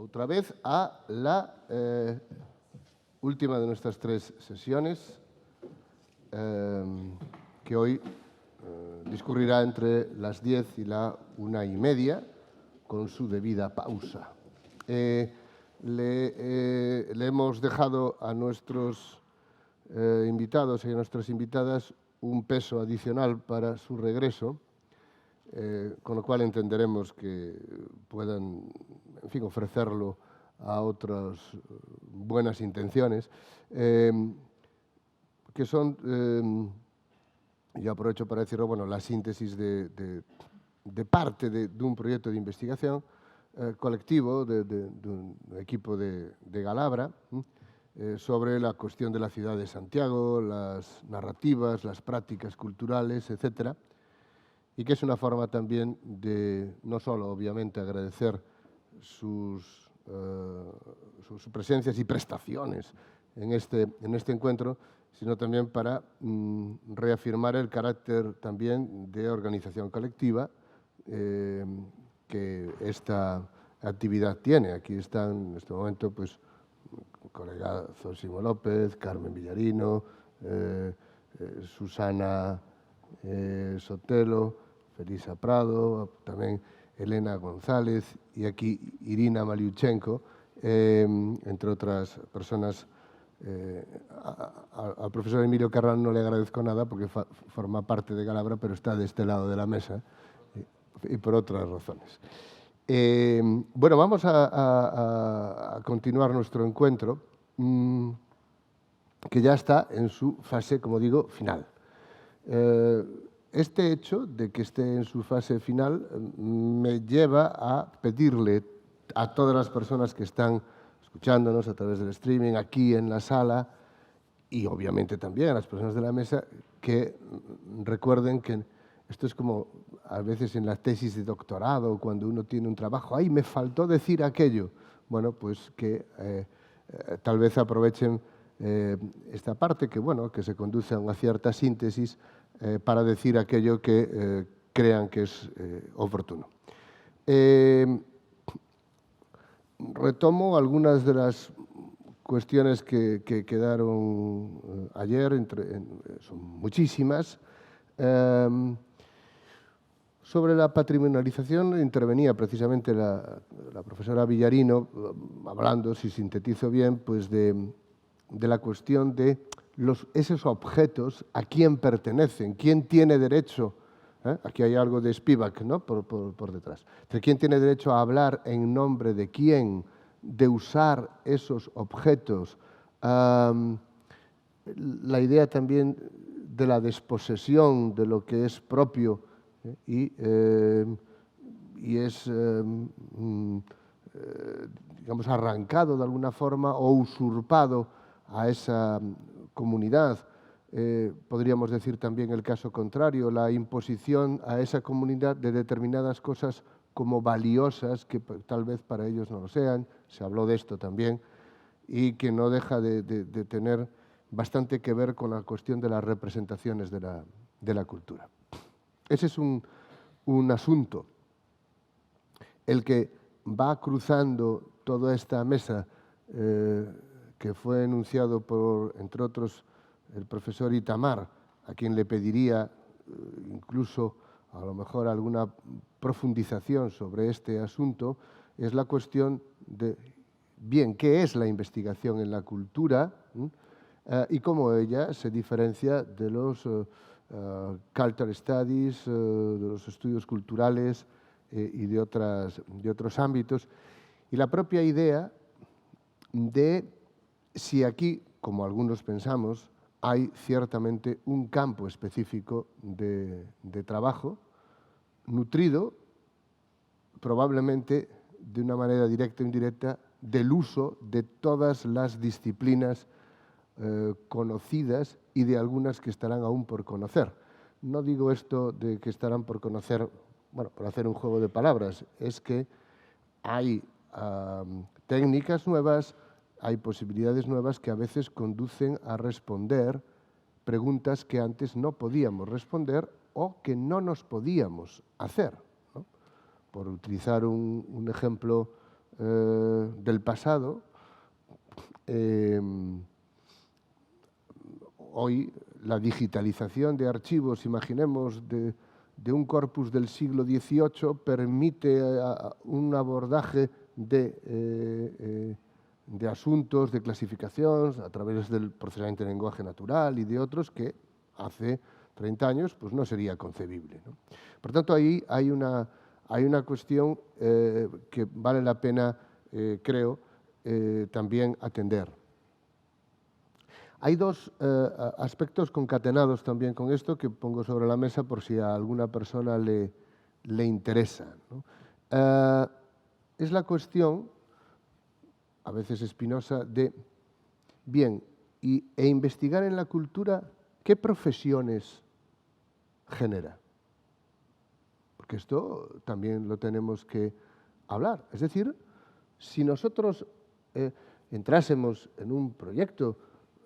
otra vez a la última de nuestras 3 sesiones, que hoy discurrirá entre las 10 y la 1:30, con su debida pausa. Le hemos dejado a nuestros invitados y a nuestras invitadas un peso adicional para su regreso, con lo cual entenderemos que puedan, en fin, ofrecerlo a otras buenas intenciones, que son, yo aprovecho para decirlo, bueno, la síntesis de parte de un proyecto de investigación colectivo de un equipo de Galabra, sobre la cuestión de la ciudad de Santiago, las narrativas, las prácticas culturales, etcétera, y que es una forma también de no solo, obviamente, agradecer sus presencias y prestaciones en este encuentro, sino también para reafirmar el carácter también de organización colectiva que esta actividad tiene. Aquí están en este momento, pues, el colega Zósimo López, Carmen Villarino, Susana Sotelo, Felisa Prado, también Elena González y aquí Irina Maliuchenko, entre otras personas. Al profesor Emilio Carrán no le agradezco nada porque forma parte de Galabra, pero está de este lado de la mesa y por otras razones. Bueno, vamos a continuar nuestro encuentro, que ya está en su fase, como digo, final. Este hecho de que esté en su fase final me lleva a pedirle a todas las personas que están escuchándonos a través del streaming, aquí en la sala, y obviamente también a las personas de la mesa, que recuerden que esto es como a veces en la tesis de doctorado, cuando uno tiene un trabajo, ¡ay, me faltó decir aquello! Bueno, pues que tal vez aprovechen esta parte que, bueno, que se conduce a una cierta síntesis para decir aquello que crean que es oportuno. Retomo algunas de las cuestiones que quedaron ayer, son muchísimas. Sobre la patrimonialización intervenía precisamente la profesora Villarino, hablando, si sintetizo bien, pues de la cuestión de esos objetos, a quién pertenecen, quién tiene derecho. Aquí hay algo de Spivak, ¿no?, por detrás. ¿Quién tiene derecho a hablar en nombre de quién, de usar esos objetos? La idea también de la desposesión de lo que es propio y es, digamos, arrancado de alguna forma o usurpado a esa comunidad. Podríamos decir también el caso contrario, la imposición a esa comunidad de determinadas cosas como valiosas, que tal vez para ellos no lo sean, se habló de esto también, y que no deja de tener bastante que ver con la cuestión de las representaciones de la cultura. Ese es un asunto, el que va cruzando toda esta mesa, que fue enunciado por, entre otros, el profesor Itamar, a quien le pediría incluso a lo mejor alguna profundización sobre este asunto, es la cuestión de, bien, ¿qué es la investigación en la cultura? Y cómo ella se diferencia de los cultural studies, de los estudios culturales y de otros ámbitos. Y la propia idea de si aquí, como algunos pensamos, hay ciertamente un campo específico de trabajo nutrido, probablemente de una manera directa o indirecta, del uso de todas las disciplinas conocidas y de algunas que estarán aún por conocer. No digo esto de que estarán por conocer, bueno, por hacer un juego de palabras, es que hay técnicas nuevas, hay posibilidades nuevas que a veces conducen a responder preguntas que antes no podíamos responder o que no nos podíamos hacer, ¿no? Por utilizar un ejemplo del pasado, hoy la digitalización de archivos, imaginemos, de un corpus del siglo XVIII permite un abordaje de asuntos de clasificación a través del procesamiento de lenguaje natural y de otros que hace 30 años pues no sería concebible, ¿no? Por tanto, ahí hay una cuestión que vale la pena, creo, también atender. Hay dos aspectos concatenados también con esto que pongo sobre la mesa por si a alguna persona le interesa, ¿no? Es la cuestión, a veces espinosa, de, bien, e investigar en la cultura qué profesiones genera. Porque esto también lo tenemos que hablar. Es decir, si nosotros entrásemos en un proyecto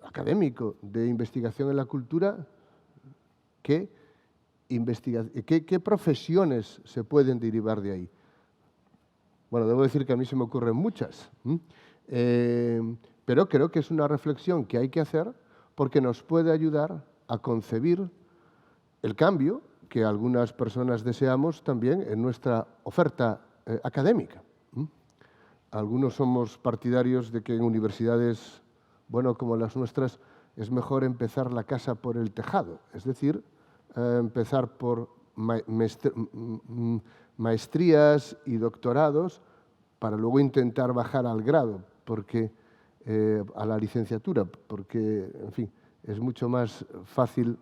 académico de investigación en la cultura, ¿qué profesiones se pueden derivar de ahí? Bueno, debo decir que a mí se me ocurren muchas, pero creo que es una reflexión que hay que hacer porque nos puede ayudar a concebir el cambio que algunas personas deseamos también en nuestra oferta académica. Algunos somos partidarios de que en universidades, bueno, como las nuestras, es mejor empezar la casa por el tejado, es decir, empezar por maestrías y doctorados para luego intentar bajar al grado, a la licenciatura, porque, en fin, es mucho más fácil,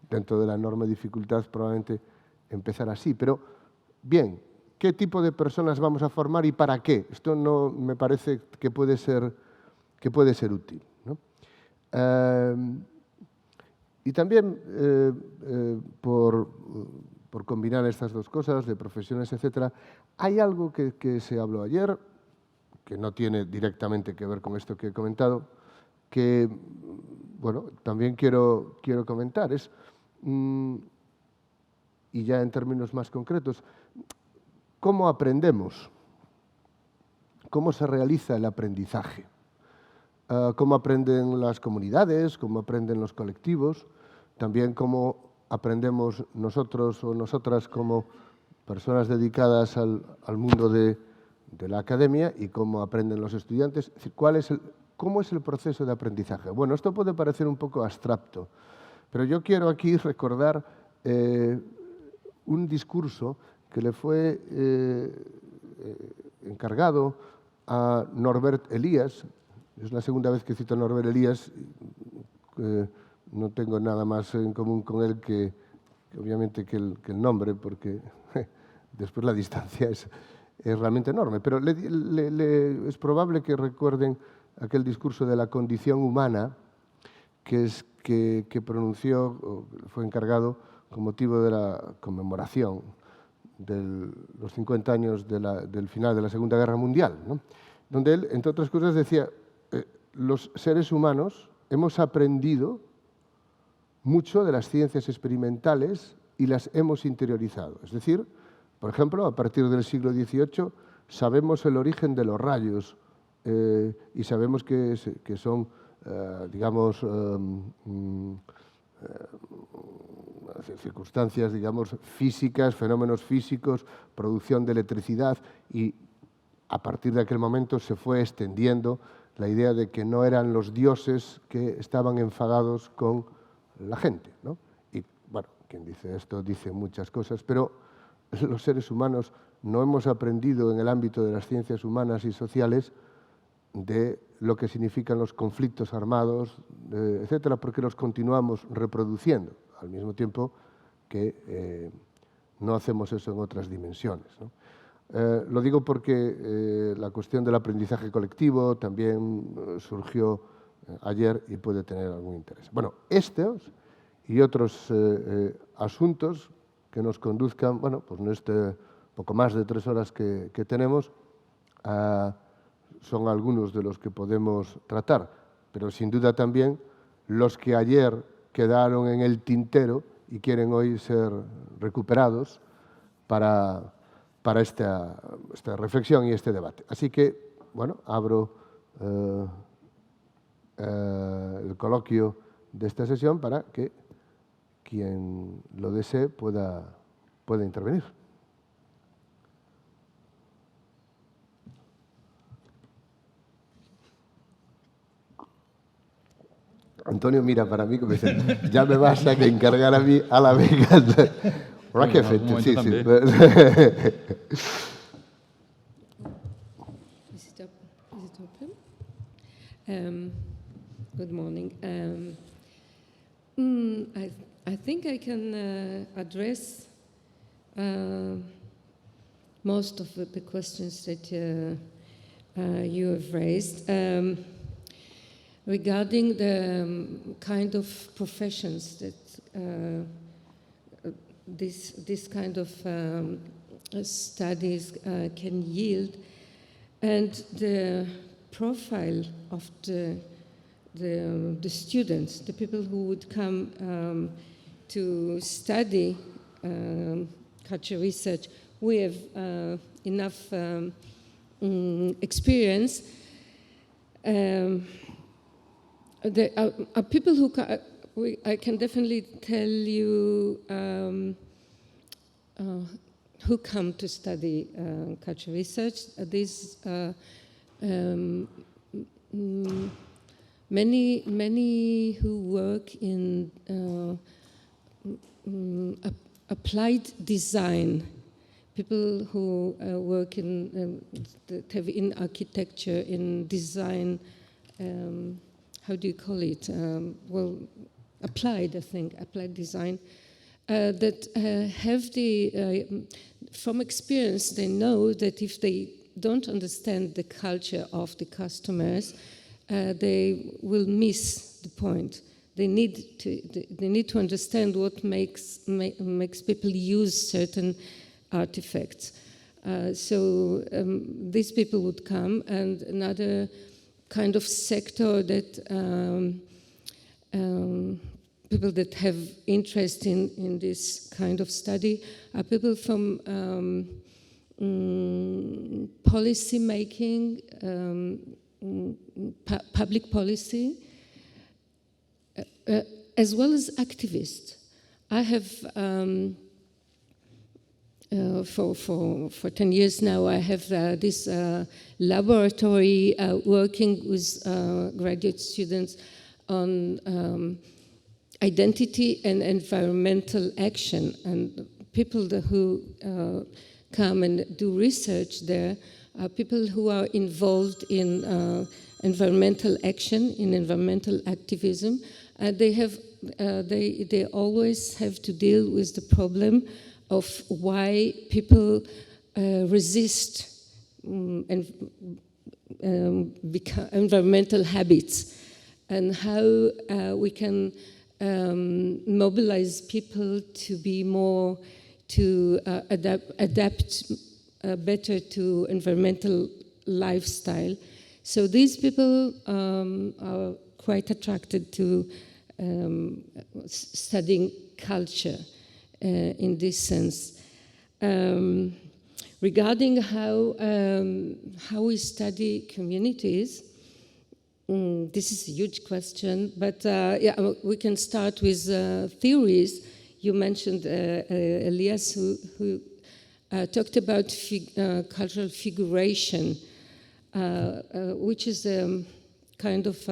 dentro de la enorme dificultad, probablemente empezar así. Pero, bien, ¿qué tipo de personas vamos a formar y para qué? Esto no me parece que puede ser útil, ¿no? Y también, por combinar estas dos cosas, de profesiones, etcétera, hay algo que se habló ayer, que no tiene directamente que ver con esto que he comentado, que, bueno, también quiero comentar. Y ya en términos más concretos, ¿cómo aprendemos? ¿Cómo se realiza el aprendizaje? ¿Cómo aprenden las comunidades? ¿Cómo aprenden los colectivos? También cómo aprendemos nosotros o nosotras como personas dedicadas al mundo de la academia y cómo aprenden los estudiantes. Es decir, ¿cómo es el proceso de aprendizaje? Bueno, esto puede parecer un poco abstracto, pero yo quiero aquí recordar un discurso que le fue encargado a Norbert Elias. Es la segunda vez que cito a Norbert Elias. No tengo nada más en común con él que obviamente que el nombre, porque después la distancia es realmente enorme. Pero es probable que recuerden aquel discurso de la condición humana que pronunció, fue encargado con motivo de la conmemoración de los 50 años del final de la Segunda Guerra Mundial, ¿no? Donde él, entre otras cosas, decía, los seres humanos hemos aprendido mucho de las ciencias experimentales y las hemos interiorizado. Es decir, por ejemplo, a partir del siglo XVIII sabemos el origen de los rayos y sabemos que son, digamos, circunstancias, digamos, físicas, fenómenos físicos, producción de electricidad, y a partir de aquel momento se fue extendiendo la idea de que no eran los dioses que estaban enfadados con la gente, ¿no? Y, bueno, quien dice esto dice muchas cosas, pero los seres humanos no hemos aprendido en el ámbito de las ciencias humanas y sociales de lo que significan los conflictos armados, etcétera, porque los continuamos reproduciendo, al mismo tiempo que no hacemos eso en otras dimensiones, ¿no? Lo digo porque la cuestión del aprendizaje colectivo también surgió ayer y puede tener algún interés. Bueno, estos y otros asuntos que nos conduzcan, bueno, pues en este poco más de 3 horas que tenemos, son algunos de los que podemos tratar, pero sin duda también los que ayer quedaron en el tintero y quieren hoy ser recuperados para para esta reflexión y este debate. Así que, bueno, abro el coloquio de esta sesión para que quien lo desee pueda intervenir. Antonio mira para mí como dice, ya me vas a encargar a mí a la venganza. Hola, que efecto, sí, sí. Is it open? Good morning. I think I can address most of the questions that you have raised. Regarding the kind of professions that this kind of studies can yield, and the profile of the students, the people who would come to study culture research, we have enough experience. There are people who I can definitely tell you who come to study culture research. These many who work in applied design, people who work in architecture, in design. How do you call it? Well, applied, I think, applied design, that have from experience, they know that if they don't understand the culture of the customers, they will miss the point. They need to understand what makes people use certain artifacts. So these people would come, and another kind of sector that people that have interest in this kind of study are people from policy making, public policy, as well as activists. I have for 10 years now, I have this laboratory working with graduate students on identity and environmental action. And people who come and do research there are people who are involved in environmental action, in environmental activism. They always have to deal with the problem of why people resist environmental habits, and how we can mobilize people to be more, to adapt better to environmental lifestyle. So these people are quite attracted to studying culture. In this sense, regarding how we study communities, this is a huge question. But yeah, we can start with theories. You mentioned Elias, who talked about cultural figuration, which is a kind of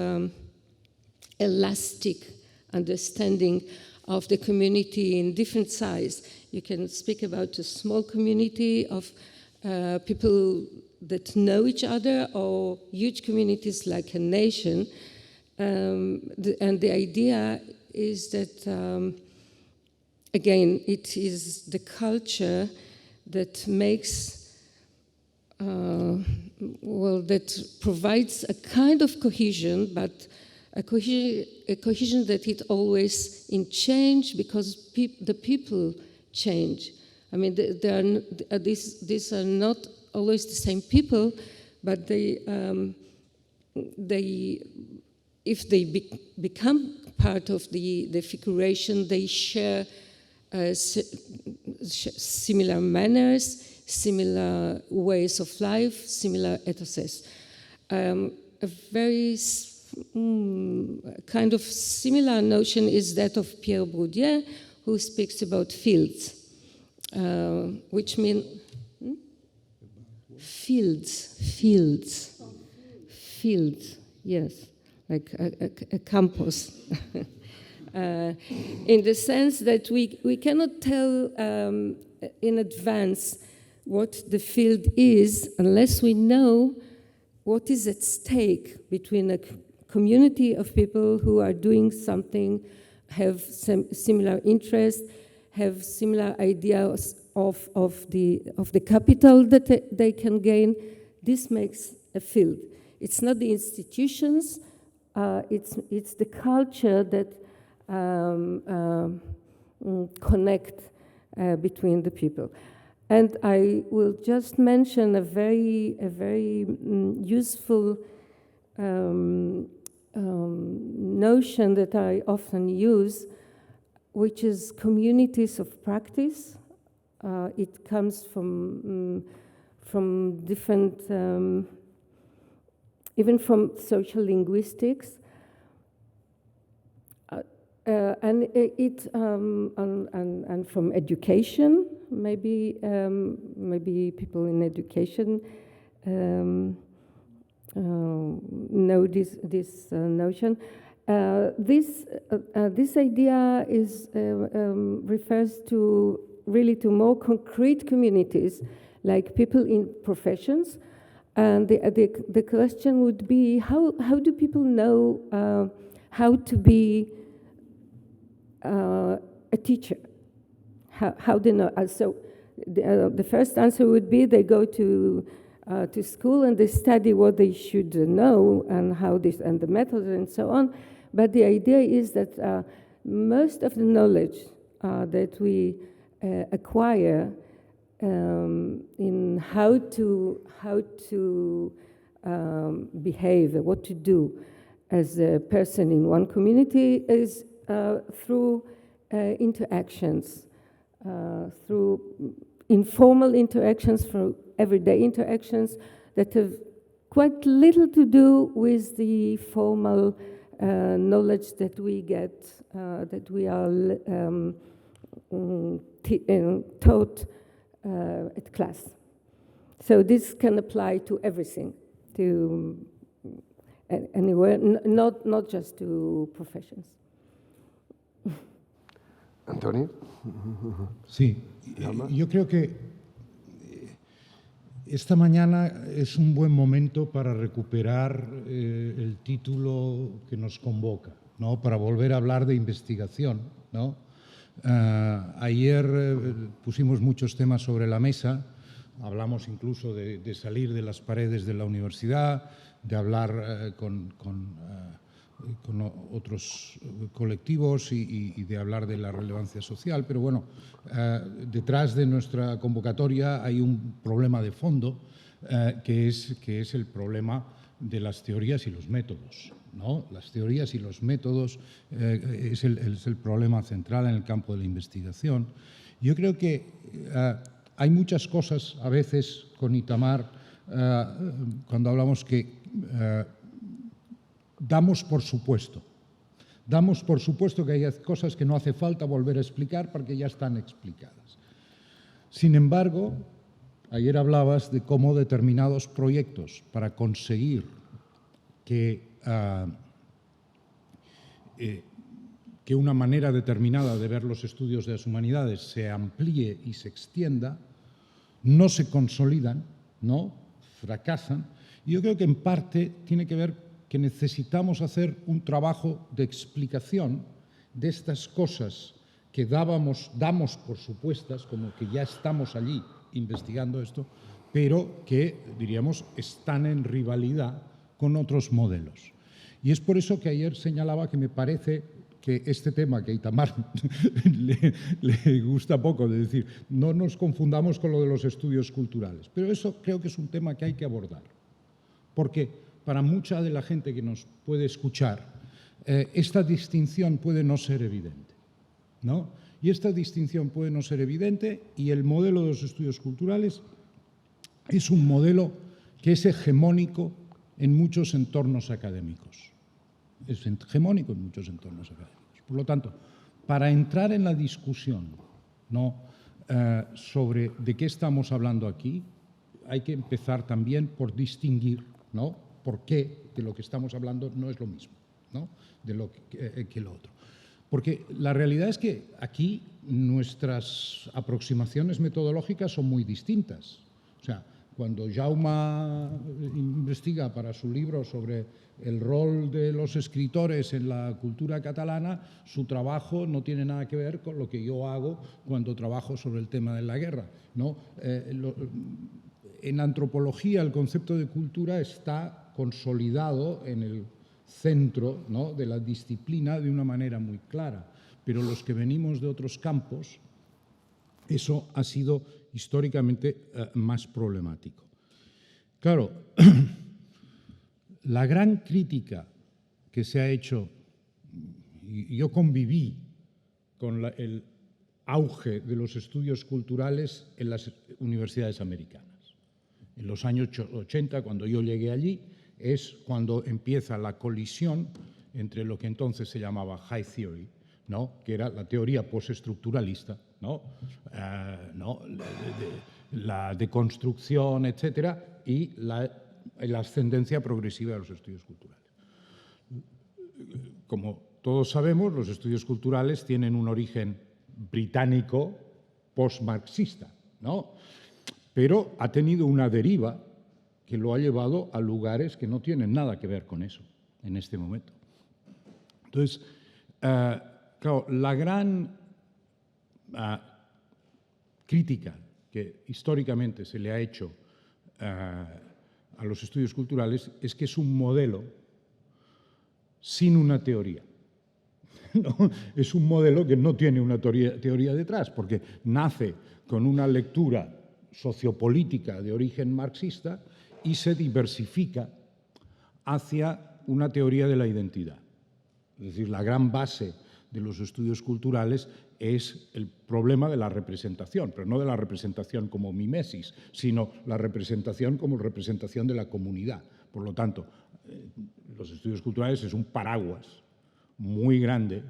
elastic understanding of the community in different size. You can speak about a small community of people that know each other, or huge communities like a nation. And the idea is that, again, it is the culture that makes, that provides a kind of cohesion, but a cohesion that it always in change, because the people change. I mean, these are not always the same people, but if they become part of the figuration, they share similar manners, similar ways of life, similar ethoses. A very kind of similar notion is that of Pierre Bourdieu, who speaks about fields, which mean fields, yes, like a campus. In the sense that we cannot tell in advance what the field is unless we know what is at stake between a community of people who are doing something, have similar interests, have similar ideas of the capital that they can gain. This makes a field. It's not the institutions, it's the culture that connect between the people. And I will just mention a very useful notion that I often use, which is communities of practice. It comes from different, even from social linguistics. And from education, maybe people in education know this notion. This idea refers to really to more concrete communities, like people in professions. And the question would be, how do people know how to be a teacher? How they know? So the first answer would be they go to school and they study what they should know and how this and the methods and so on. But the idea is that most of the knowledge that we acquire in how to behave, what to do as a person in one community is through interactions, through informal interactions, through everyday interactions that have quite little to do with the formal knowledge that we get, that we are taught at class. So this can apply to everything, to anywhere, not just to professions. Antonio. Sí, yo creo que esta mañana es un buen momento para recuperar el título que nos convoca, ¿no? Para volver a hablar de investigación, ¿no? Ayer pusimos muchos temas sobre la mesa, hablamos incluso de salir de las paredes de la universidad, de hablar con otros colectivos y de hablar de la relevancia social, pero bueno, detrás de nuestra convocatoria hay un problema de fondo que es el problema de las teorías y los métodos, ¿no? Las teorías y los métodos es el problema central en el campo de la investigación. Yo creo que hay muchas cosas a veces con Itamar cuando hablamos que damos por supuesto que hay cosas que no hace falta volver a explicar porque ya están explicadas. Sin embargo, ayer hablabas de cómo determinados proyectos para conseguir que una manera determinada de ver los estudios de las humanidades se amplíe y se extienda, no se consolidan, ¿no? Fracasan. Y yo creo que en parte tiene que ver que necesitamos hacer un trabajo de explicación de estas cosas que damos por supuestas, como que ya estamos allí investigando esto, pero que, diríamos, están en rivalidad con otros modelos. Y es por eso que ayer señalaba que me parece que este tema que a Itamar le gusta poco, de decir, no nos confundamos con lo de los estudios culturales, pero eso creo que es un tema que hay que abordar, porque para mucha de la gente que nos puede escuchar, esta distinción puede no ser evidente, ¿no? Y esta distinción puede no ser evidente y el modelo de los estudios culturales es un modelo que es hegemónico en muchos entornos académicos. Es hegemónico en muchos entornos académicos. Por lo tanto, para entrar en la discusión, ¿no?, sobre de qué estamos hablando aquí, hay que empezar también por distinguir, ¿no?, por qué de lo que estamos hablando no es lo mismo, ¿no?, de lo que lo otro. Porque la realidad es que aquí nuestras aproximaciones metodológicas son muy distintas. O sea, cuando Jaume investiga para su libro sobre el rol de los escritores en la cultura catalana, su trabajo no tiene nada que ver con lo que yo hago cuando trabajo sobre el tema de la guerra, ¿no? En antropología el concepto de cultura está consolidado en el centro, ¿no?, de la disciplina de una manera muy clara, pero los que venimos de otros campos, eso ha sido históricamente más problemático. Claro, la gran crítica que se ha hecho, y yo conviví con el auge de los estudios culturales en las universidades americanas. En los años 80, cuando yo llegué allí, es cuando empieza la colisión entre lo que entonces se llamaba High Theory, ¿no?, que era la teoría postestructuralista, ¿no?, la deconstrucción, etcétera, y la ascendencia progresiva de los estudios culturales. Como todos sabemos, los estudios culturales tienen un origen británico post-marxista, ¿no?, pero ha tenido una deriva que lo ha llevado a lugares que no tienen nada que ver con eso en este momento. Entonces, claro, la gran crítica que históricamente se le ha hecho a los estudios culturales es que es un modelo sin una teoría. ¿No? Es un modelo que no tiene una teoría detrás, porque nace con una lectura sociopolítica de origen marxista y se diversifica hacia una teoría de la identidad. Es decir, la gran base de los estudios culturales es el problema de la representación, pero no de la representación como mimesis, sino la representación como representación de la comunidad. Por lo tanto, los estudios culturales es un paraguas muy grande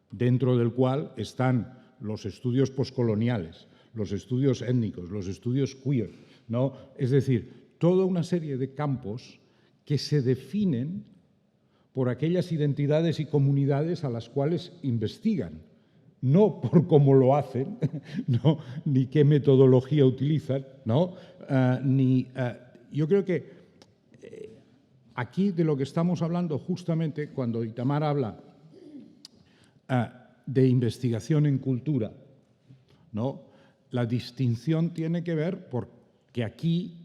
dentro del cual están los estudios poscoloniales, los estudios étnicos, los estudios queer, ¿no? Es decir, toda una serie de campos que se definen por aquellas identidades y comunidades a las cuales investigan, no por cómo lo hacen, ¿no?, ni qué metodología utilizan, ¿no? Yo creo que aquí de lo que estamos hablando justamente cuando Itamar habla de investigación en cultura, ¿no?, la distinción tiene que ver porque aquí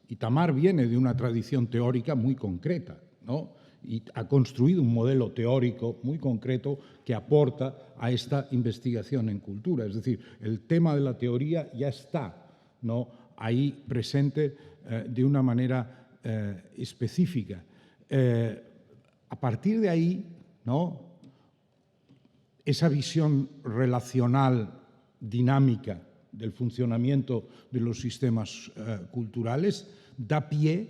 Itamar viene de una tradición teórica muy concreta, ¿no?, y ha construido un modelo teórico muy concreto que aporta a esta investigación en cultura. Es decir, el tema de la teoría ya está, ¿no?, ahí presente de una manera específica. A partir de ahí, ¿no?, esa visión relacional dinámica del funcionamiento de los sistemas culturales da pie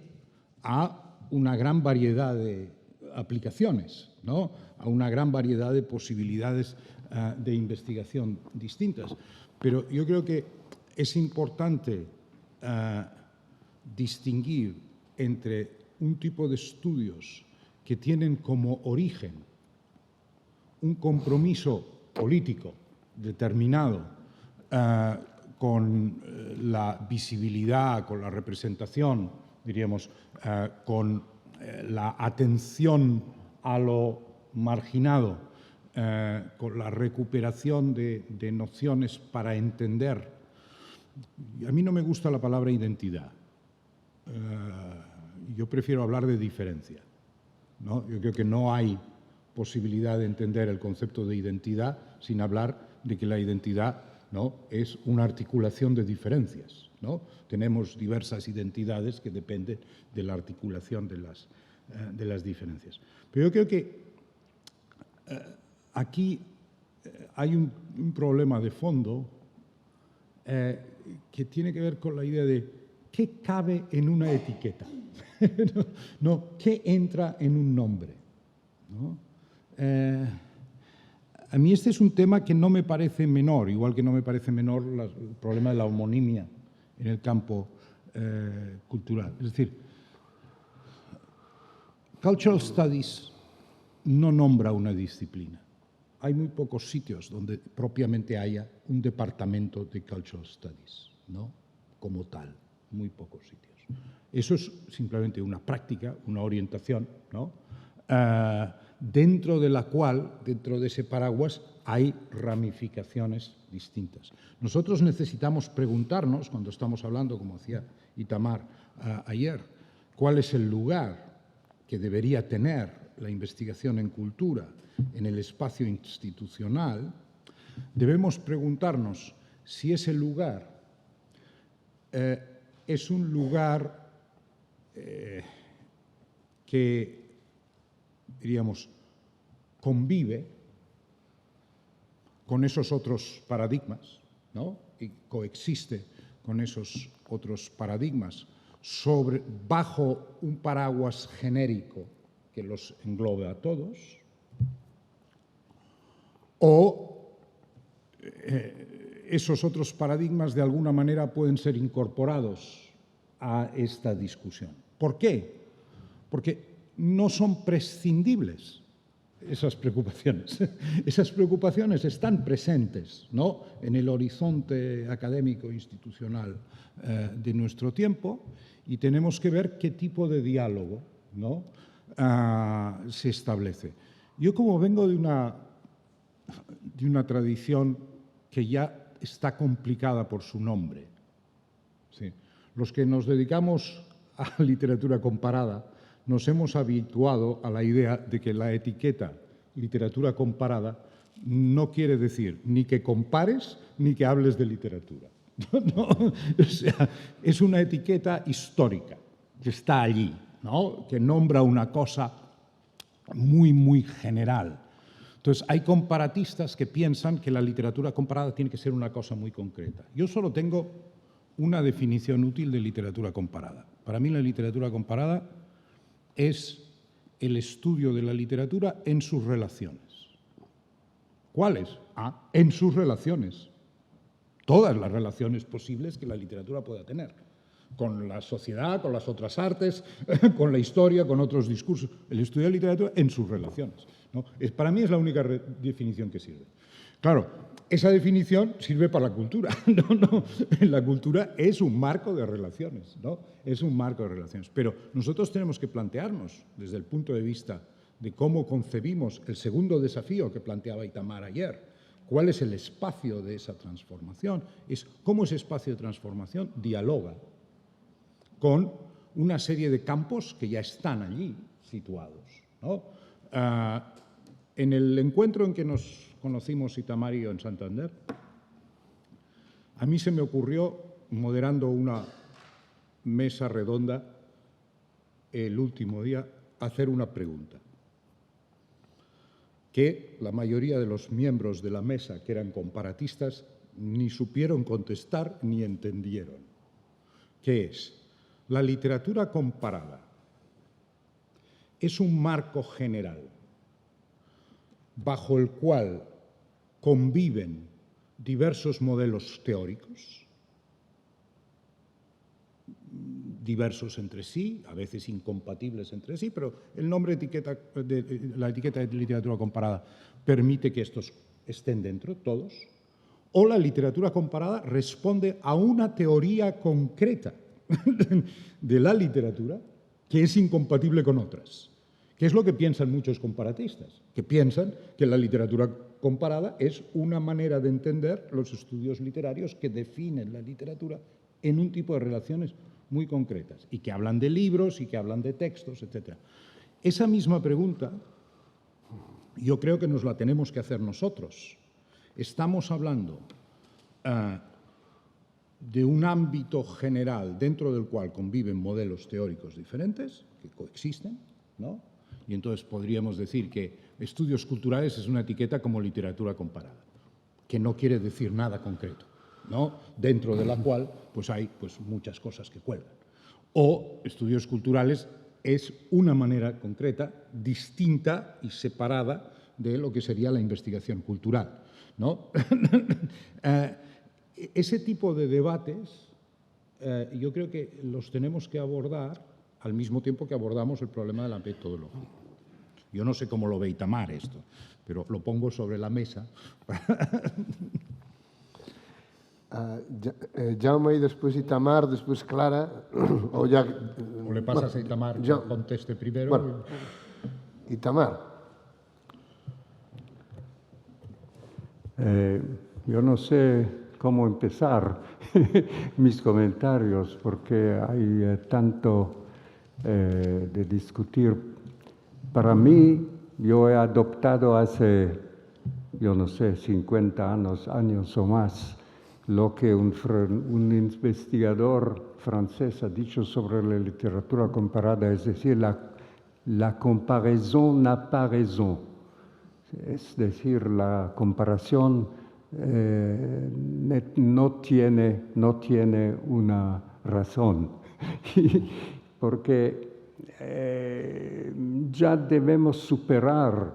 a una gran variedad de aplicaciones, ¿no?, a una gran variedad de posibilidades de investigación distintas. Pero yo creo que es importante distinguir entre un tipo de estudios que tienen como origen un compromiso político determinado con la visibilidad, con la representación, diríamos, con la atención a lo marginado, con la recuperación de nociones para entender. A mí no me gusta la palabra identidad. Yo prefiero hablar de diferencia, ¿no? Yo creo que no hay posibilidad de entender el concepto de identidad sin hablar de que la identidad, ¿no?, es una articulación de diferencias, ¿no? Tenemos diversas identidades que dependen de la articulación de las diferencias. Pero yo creo que aquí hay un problema de fondo que tiene que ver con la idea de qué cabe en una etiqueta, no, qué entra en un nombre, ¿no? A mí este es un tema que no me parece menor, igual que no me parece menor el problema de la homonimia en el campo cultural. Es decir, Cultural Studies no nombra una disciplina. Hay muy pocos sitios donde propiamente haya un departamento de Cultural Studies, ¿no? Como tal, muy pocos sitios. Eso es simplemente una práctica, una orientación, ¿no? Dentro de la cual, dentro de ese paraguas, hay ramificaciones distintas. Nosotros necesitamos preguntarnos, cuando estamos hablando, como hacía Itamar ayer, cuál es el lugar que debería tener la investigación en cultura en el espacio institucional. Debemos preguntarnos si ese lugar es un lugar que, diríamos, convive con esos otros paradigmas, ¿no? Y coexiste con esos otros paradigmas bajo un paraguas genérico que los englobe a todos, o esos otros paradigmas de alguna manera pueden ser incorporados a esta discusión. ¿Por qué? Porque no son prescindibles esas preocupaciones. Esas preocupaciones están presentes, ¿no?, en el horizonte académico institucional de nuestro tiempo, y tenemos que ver qué tipo de diálogo, ¿no?, se establece. Yo, como vengo de una tradición que ya está complicada por su nombre, ¿sí? Los que nos dedicamos a literatura comparada nos hemos habituado a la idea de que la etiqueta literatura comparada no quiere decir ni que compares ni que hables de literatura. No, o sea, es una etiqueta histórica que está allí, ¿no?, que nombra una cosa muy, muy general. Entonces, hay comparatistas que piensan que la literatura comparada tiene que ser una cosa muy concreta. Yo solo tengo una definición útil de literatura comparada. Para mí, la literatura comparada es el estudio de la literatura en sus relaciones. ¿Cuáles? En sus relaciones. Todas las relaciones posibles que la literatura pueda tener. Con la sociedad, con las otras artes, con la historia, con otros discursos. El estudio de la literatura en sus relaciones, ¿no? Para mí es la única definición que sirve. Claro, esa definición sirve para la cultura. No, la cultura es un marco de relaciones, ¿no? Es un marco de relaciones. Pero nosotros tenemos que plantearnos, desde el punto de vista de cómo concebimos el segundo desafío que planteaba Itamar ayer, cuál es el espacio de esa transformación, es cómo ese espacio de transformación dialoga con una serie de campos que ya están allí situados, ¿no? En el encuentro en que nos conocimos Itamar y yo en Santander, a mí se me ocurrió, moderando una mesa redonda el último día, hacer una pregunta que la mayoría de los miembros de la mesa, que eran comparatistas, ni supieron contestar ni entendieron, que es: ¿la literatura comparada es un marco general bajo el cual conviven diversos modelos teóricos, diversos entre sí, a veces incompatibles entre sí, pero el nombre la etiqueta de literatura comparada permite que estos estén dentro, todos? ¿O la literatura comparada responde a una teoría concreta de la literatura que es incompatible con otras? ¿Qué es lo que piensan muchos comparatistas? Que piensan que la literatura comparada es una manera de entender los estudios literarios que definen la literatura en un tipo de relaciones muy concretas y que hablan de libros y que hablan de textos, etc. Esa misma pregunta yo creo que nos la tenemos que hacer nosotros. Estamos hablando de un ámbito general dentro del cual conviven modelos teóricos diferentes que coexisten, ¿no? Y entonces podríamos decir que estudios culturales es una etiqueta como literatura comparada, que no quiere decir nada concreto, ¿no? Dentro de la cual pues hay pues, muchas cosas que cuelgan. O estudios culturales es una manera concreta, distinta y separada de lo que sería la investigación cultural, ¿no? Ese tipo de debates yo creo que los tenemos que abordar al mismo tiempo que abordamos el problema de la metodología. Yo no sé cómo lo ve Itamar esto, pero lo pongo sobre la mesa. Jaume y después Itamar, después Clara, o ya... O le pasas a Itamar que conteste primero. Bueno, Itamar. Yo no sé cómo empezar mis comentarios porque hay tanto de discutir. Para mí, yo he adoptado hace, yo no sé, 50 años o más, lo que un investigador francés ha dicho sobre la literatura comparada, es decir, la comparaison n'a pas raison. Es decir, la comparación no tiene una razón, porque ya debemos superar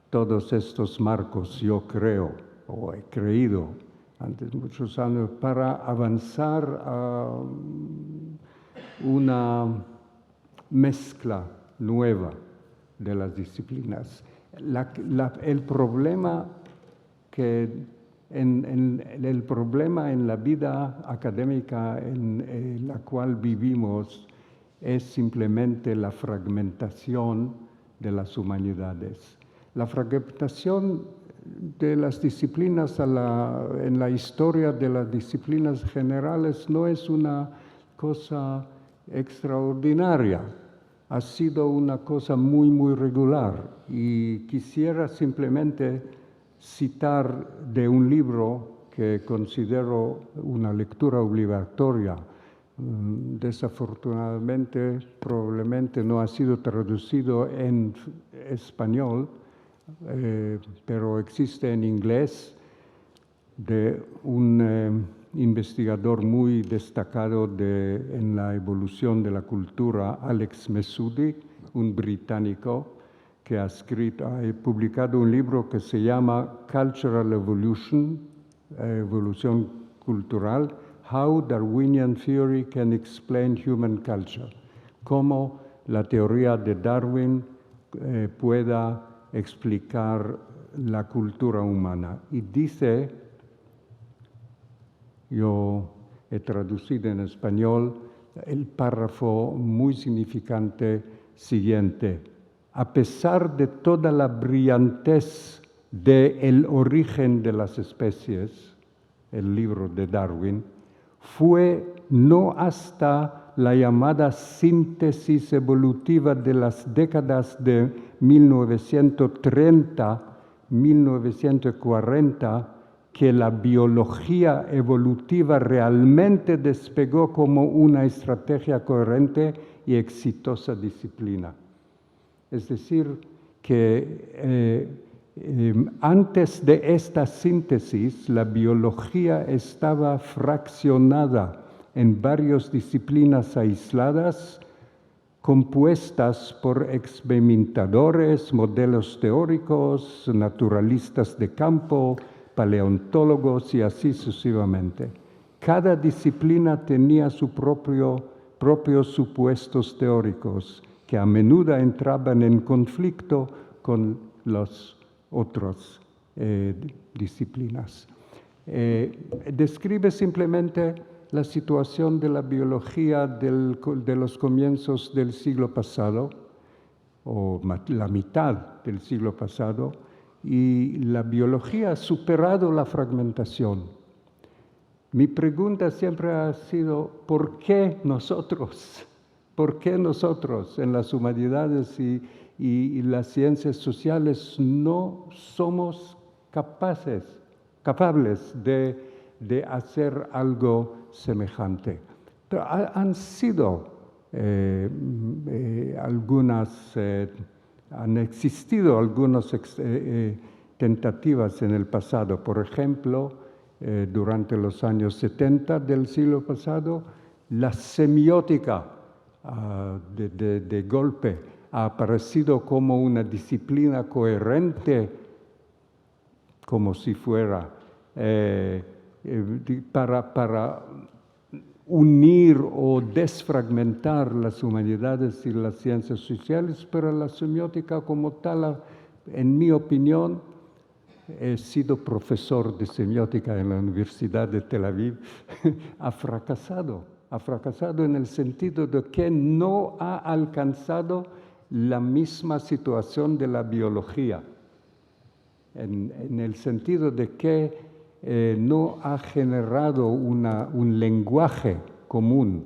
todos estos marcos, yo creo, o he creído antes muchos años, para avanzar a una mezcla nueva de las disciplinas. El problema en la vida académica en la cual vivimos es simplemente la fragmentación de las humanidades. La fragmentación de las disciplinas en la historia de las disciplinas generales no es una cosa extraordinaria. Ha sido una cosa muy, muy regular y quisiera simplemente citar de un libro que considero una lectura obligatoria. Desafortunadamente, probablemente no ha sido traducido en español, pero existe en inglés, de un investigador muy destacado en la evolución de la cultura, Alex Messoudi, un británico que ha publicado un libro que se llama Cultural Evolution, Evolución Cultural, How Darwinian Theory Can Explain Human Culture, cómo la teoría de Darwin pueda explicar la cultura humana. Y dice, yo he traducido en español el párrafo muy significante siguiente: a pesar de toda la brillantez del origen de las especies, el libro de Darwin, fue no hasta la llamada síntesis evolutiva de las décadas de 1930-1940 que la biología evolutiva realmente despegó como una estrategia coherente y exitosa disciplina. Es decir, que antes de esta síntesis, la biología estaba fraccionada en varias disciplinas aisladas, compuestas por experimentadores, modelos teóricos, naturalistas de campo, paleontólogos y así sucesivamente. Cada disciplina tenía sus propios supuestos teóricos que a menudo entraban en conflicto con las otras disciplinas. Describe simplemente la situación de la biología de los comienzos del siglo pasado, o la mitad del siglo pasado, y la biología ha superado la fragmentación. Mi pregunta siempre ha sido, ¿por qué nosotros? ¿Por qué nosotros en las humanidades y las ciencias sociales no somos capaces de hacer algo semejante? Han sido algunas Han existido algunas tentativas en el pasado. Por ejemplo, durante los años 70 del siglo pasado, la semiótica de golpe ha aparecido como una disciplina coherente, como si fuera para unir o desfragmentar las humanidades y las ciencias sociales, pero la semiótica como tal, en mi opinión, he sido profesor de semiótica en la Universidad de Tel Aviv, ha fracasado en el sentido de que no ha alcanzado la misma situación de la biología, en el sentido de que no ha generado un lenguaje común,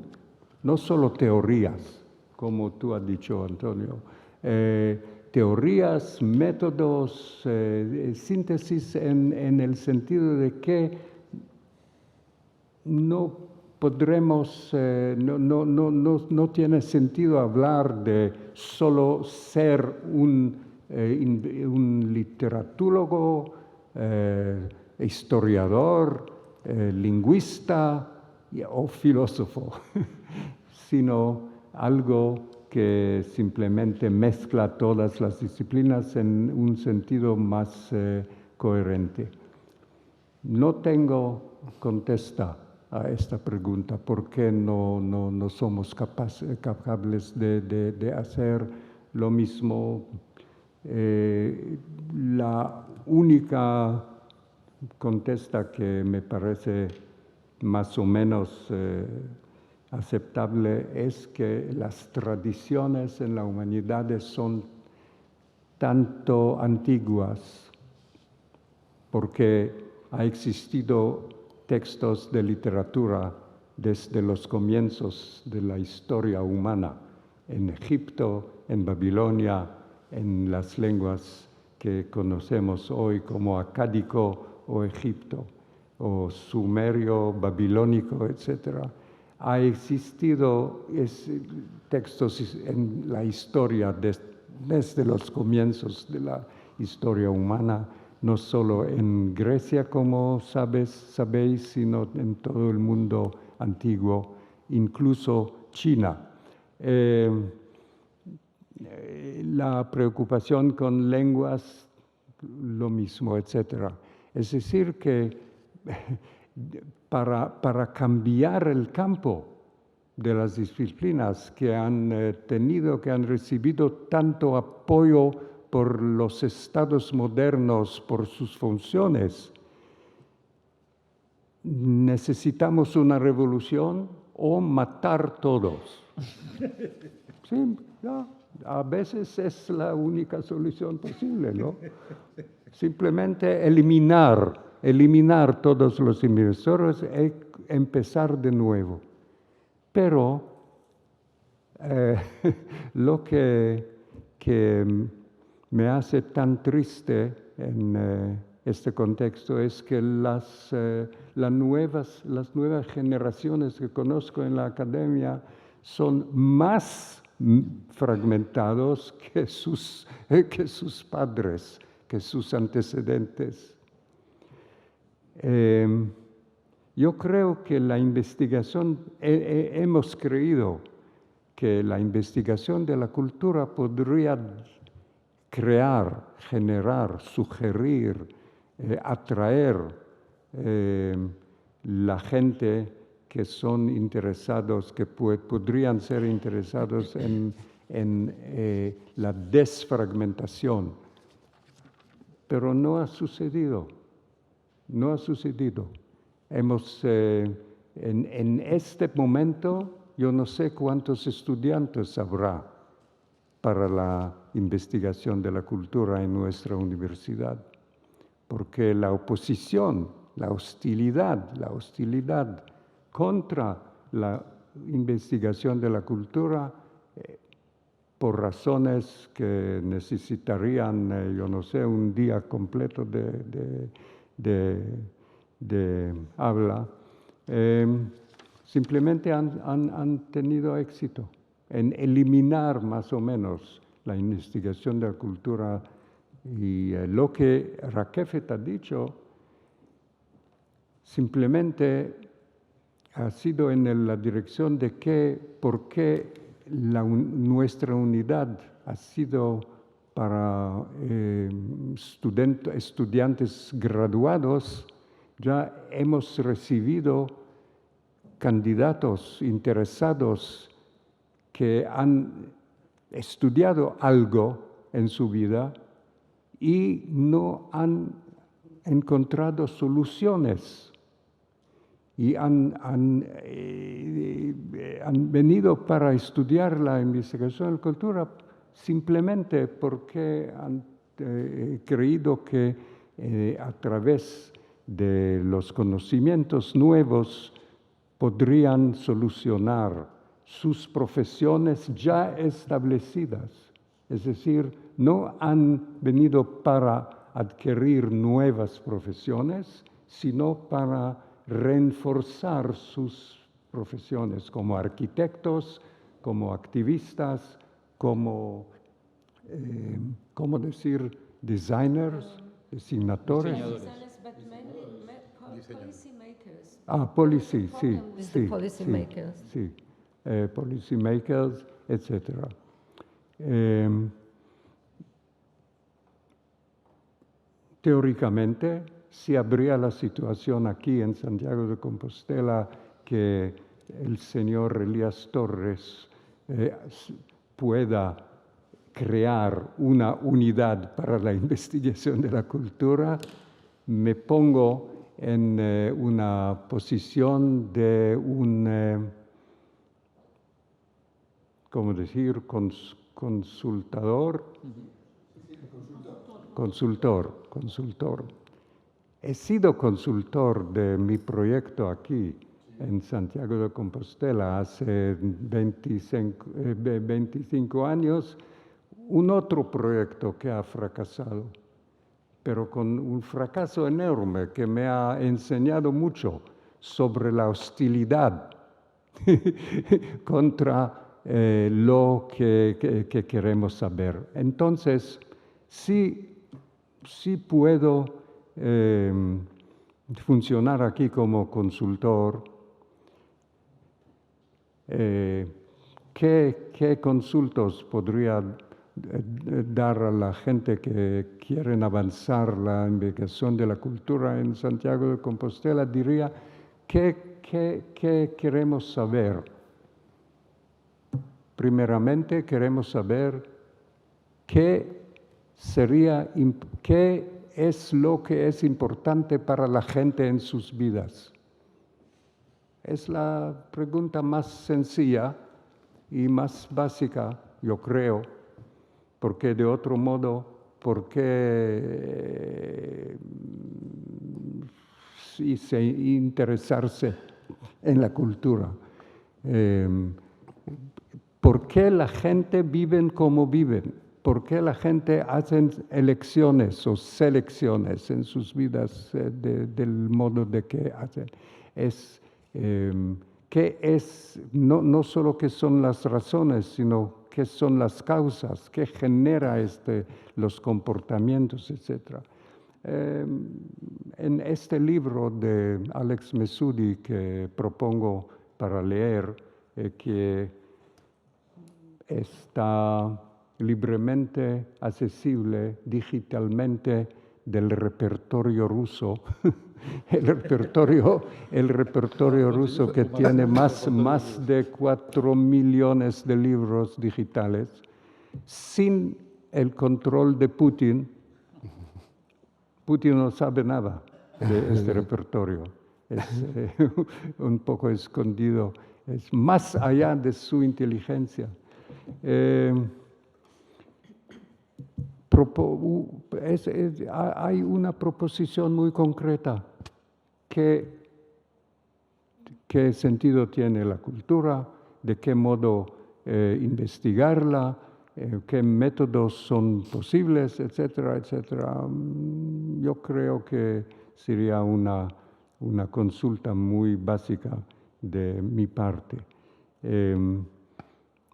no solo teorías, como tú has dicho, Antonio, teorías, métodos, síntesis en el sentido de que no podremos, no tiene sentido hablar de solo ser un literatólogo, historiador, lingüista o filósofo, sino algo que simplemente mezcla todas las disciplinas en un sentido más coherente. No tengo contesta a esta pregunta, ¿por qué no somos capaces de hacer lo mismo? La única contesta que me parece más o menos aceptable es que las tradiciones en la humanidad son tanto antiguas, porque ha existido textos de literatura desde los comienzos de la historia humana, en Egipto, en Babilonia, en las lenguas que conocemos hoy como acádico o Egipto, o sumerio, babilónico, etc. Ha existido textos en la historia desde los comienzos de la historia humana, no solo en Grecia, como sabéis, sino en todo el mundo antiguo, incluso China. La preocupación con lenguas, lo mismo, etc. Es decir, que para cambiar el campo de las disciplinas que han recibido tanto apoyo por los estados modernos, por sus funciones, necesitamos una revolución o matar todos. Sí, ya, a veces es la única solución posible, ¿no? Simplemente eliminar todos los inversores y empezar de nuevo. Pero lo que me hace tan triste en este contexto es que las nuevas generaciones que conozco en la academia son más fragmentados que sus padres, que sus antecedentes. Yo creo que la investigación, hemos creído que la investigación de la cultura podría crear, generar, sugerir, atraer la gente que son interesados, que podrían ser interesados en la desfragmentación. Pero no ha sucedido. No ha sucedido. En este momento, yo no sé cuántos estudiantes habrá para la investigación de la cultura en nuestra universidad, porque la oposición, la hostilidad contra la investigación de la cultura, por razones que necesitarían, yo no sé, un día completo de habla, simplemente han tenido éxito en eliminar más o menos la investigación de la cultura. Y lo que Rakefet ha dicho simplemente ha sido en la dirección de por qué nuestra unidad ha sido para estudiantes graduados. Ya hemos recibido candidatos interesados que han estudiado algo en su vida y no han encontrado soluciones. Y han venido para estudiar la investigación de la cultura simplemente porque han creído que a través de los conocimientos nuevos podrían solucionar sus profesiones ya establecidas. Es decir, no han venido para adquirir nuevas profesiones, sino para reforzar sus profesiones como arquitectos, como activistas, como, ¿cómo decir? Designers, diseñadores. Policy, sí, sí, Policy makers. sí, policy makers, etc. Teóricamente, si habría la situación aquí en Santiago de Compostela que el señor Elías Torres pueda crear una unidad para la investigación de la cultura, me pongo en una posición de un, ¿cómo decir?, consultor. He sido consultor de mi proyecto aquí en Santiago de Compostela hace 25 años, un otro proyecto que ha fracasado, pero con un fracaso enorme que me ha enseñado mucho sobre la hostilidad contra lo que queremos saber. Entonces, sí puedo funcionar aquí como consultor. ¿Qué consultos podría dar a la gente que quieren avanzar la investigación de la cultura en Santiago de Compostela? Diría, ¿qué queremos saber? Primeramente, queremos saber qué es lo que es importante para la gente en sus vidas. Es la pregunta más sencilla y más básica, yo creo, porque de otro modo, ¿por qué interesarse en la cultura? ¿Por qué la gente vive como viven? ¿Por qué la gente hace elecciones o selecciones en sus vidas del modo de que hacen? ¿Qué es, no solo qué son las razones, sino qué son las causas, qué genera los comportamientos, etc.? En este libro de Alex Messoudi que propongo para leer, que está libremente accesible digitalmente del repertorio ruso, el repertorio ruso que tiene más de 4 millones de libros digitales, sin el control de Putin. Putin no sabe nada de este repertorio, es un poco escondido, es más allá de su inteligencia. Hay una proposición muy concreta. ¿Qué sentido tiene la cultura? ¿De qué modo investigarla? ¿Qué métodos son posibles? Etcétera, etcétera. Yo creo que sería una consulta muy básica de mi parte.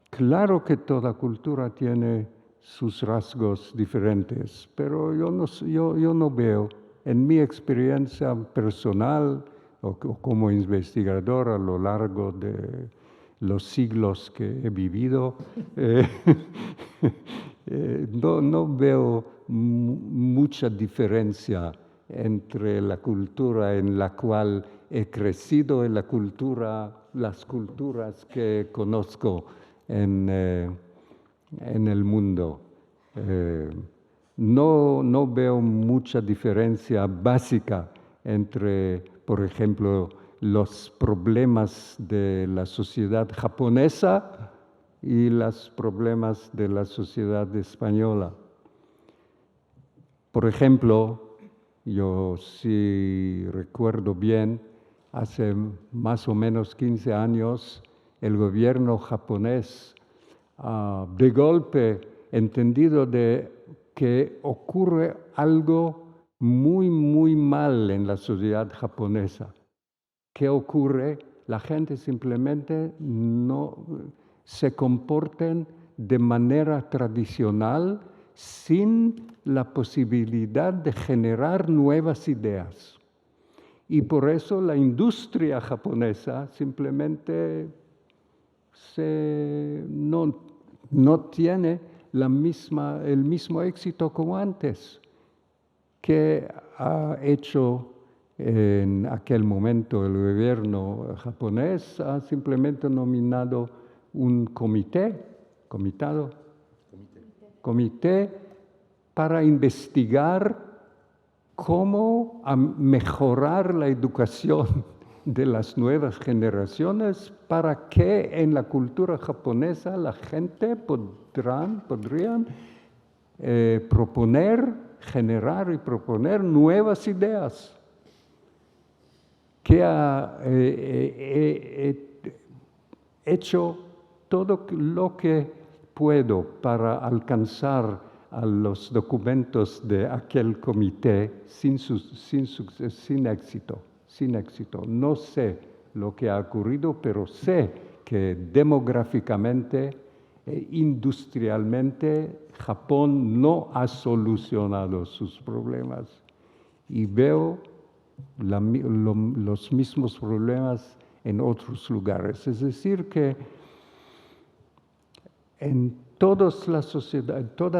Claro que toda cultura tiene sus rasgos diferentes, pero yo no veo, en mi experiencia personal o como investigador a lo largo de los siglos que he vivido, no veo mucha diferencia entre la cultura en la cual he crecido y las culturas que conozco en el mundo. No veo mucha diferencia básica entre, por ejemplo, los problemas de la sociedad japonesa y los problemas de la sociedad española. Por ejemplo, yo sí recuerdo bien, hace más o menos 15 años, el gobierno japonés de golpe entendido de que ocurre algo muy, muy mal en la sociedad japonesa. ¿Qué ocurre? La gente simplemente no se comporta de manera tradicional sin la posibilidad de generar nuevas ideas. Y por eso la industria japonesa simplemente no tiene el mismo éxito como antes. ¿Qué ha hecho en aquel momento el gobierno japonés? Ha simplemente nominado un comité para investigar cómo mejorar la educación de las nuevas generaciones para que en la cultura japonesa la gente podrían generar y proponer nuevas ideas. Que ha hecho todo lo que puedo para alcanzar a los documentos de aquel comité sin éxito. No sé lo que ha ocurrido, pero sé que demográficamente e industrialmente Japón no ha solucionado sus problemas. Y veo los mismos problemas en otros lugares. Es decir, que en todas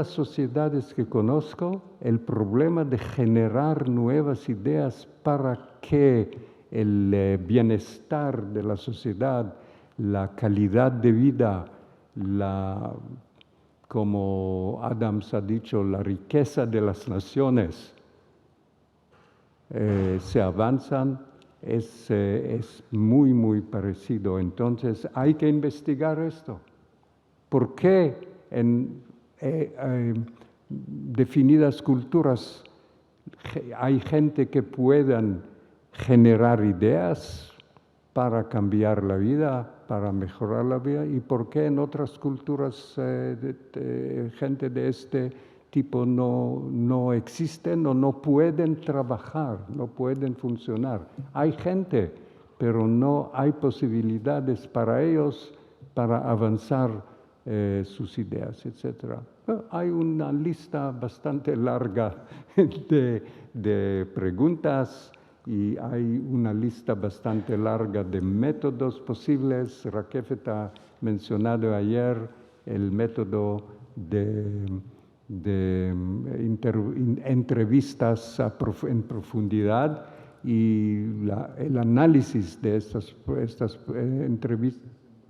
sociedades que conozco, el problema de generar nuevas ideas para que el bienestar de la sociedad, la calidad de vida, como Adams ha dicho, la riqueza de las naciones se avanzan, es muy, muy parecido. Entonces hay que investigar esto. ¿Por qué en definidas culturas hay gente que puedan generar ideas para cambiar la vida, para mejorar la vida? ¿Y por qué en otras culturas gente de este tipo no existen o no pueden trabajar, no pueden funcionar? Hay gente, pero no hay posibilidades para ellos para avanzar sus ideas, etc. Hay una lista bastante larga de preguntas y hay una lista bastante larga de métodos posibles. Rakefet ha mencionado ayer el método de entrevistas en profundidad y el análisis de estas entrevistas en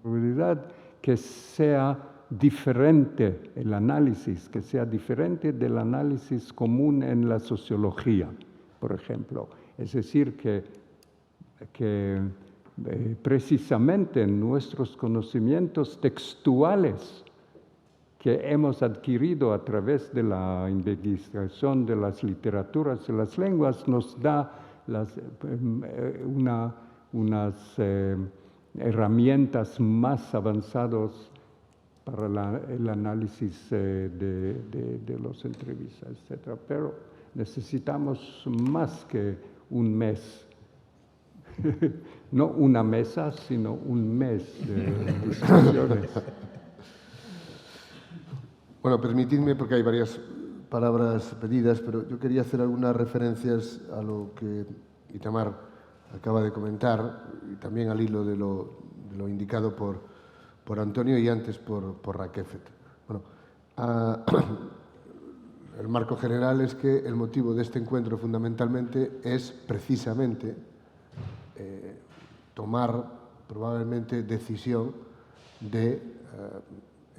profundidad que sea diferente, el análisis que sea diferente del análisis común en la sociología, por ejemplo. Es decir, que precisamente nuestros conocimientos textuales que hemos adquirido a través de la investigación de las literaturas y las lenguas nos da unas herramientas más avanzadas para el análisis de las entrevistas, etc. Pero necesitamos más que un mes, no una mesa, sino un mes de discusiones. Bueno, permitidme, porque hay varias palabras pedidas, pero yo quería hacer algunas referencias a lo que Itamar acaba de comentar y también al hilo de lo indicado por Antonio y antes por Raquefet. Bueno, el marco general es que el motivo de este encuentro fundamentalmente es precisamente tomar probablemente decisión de,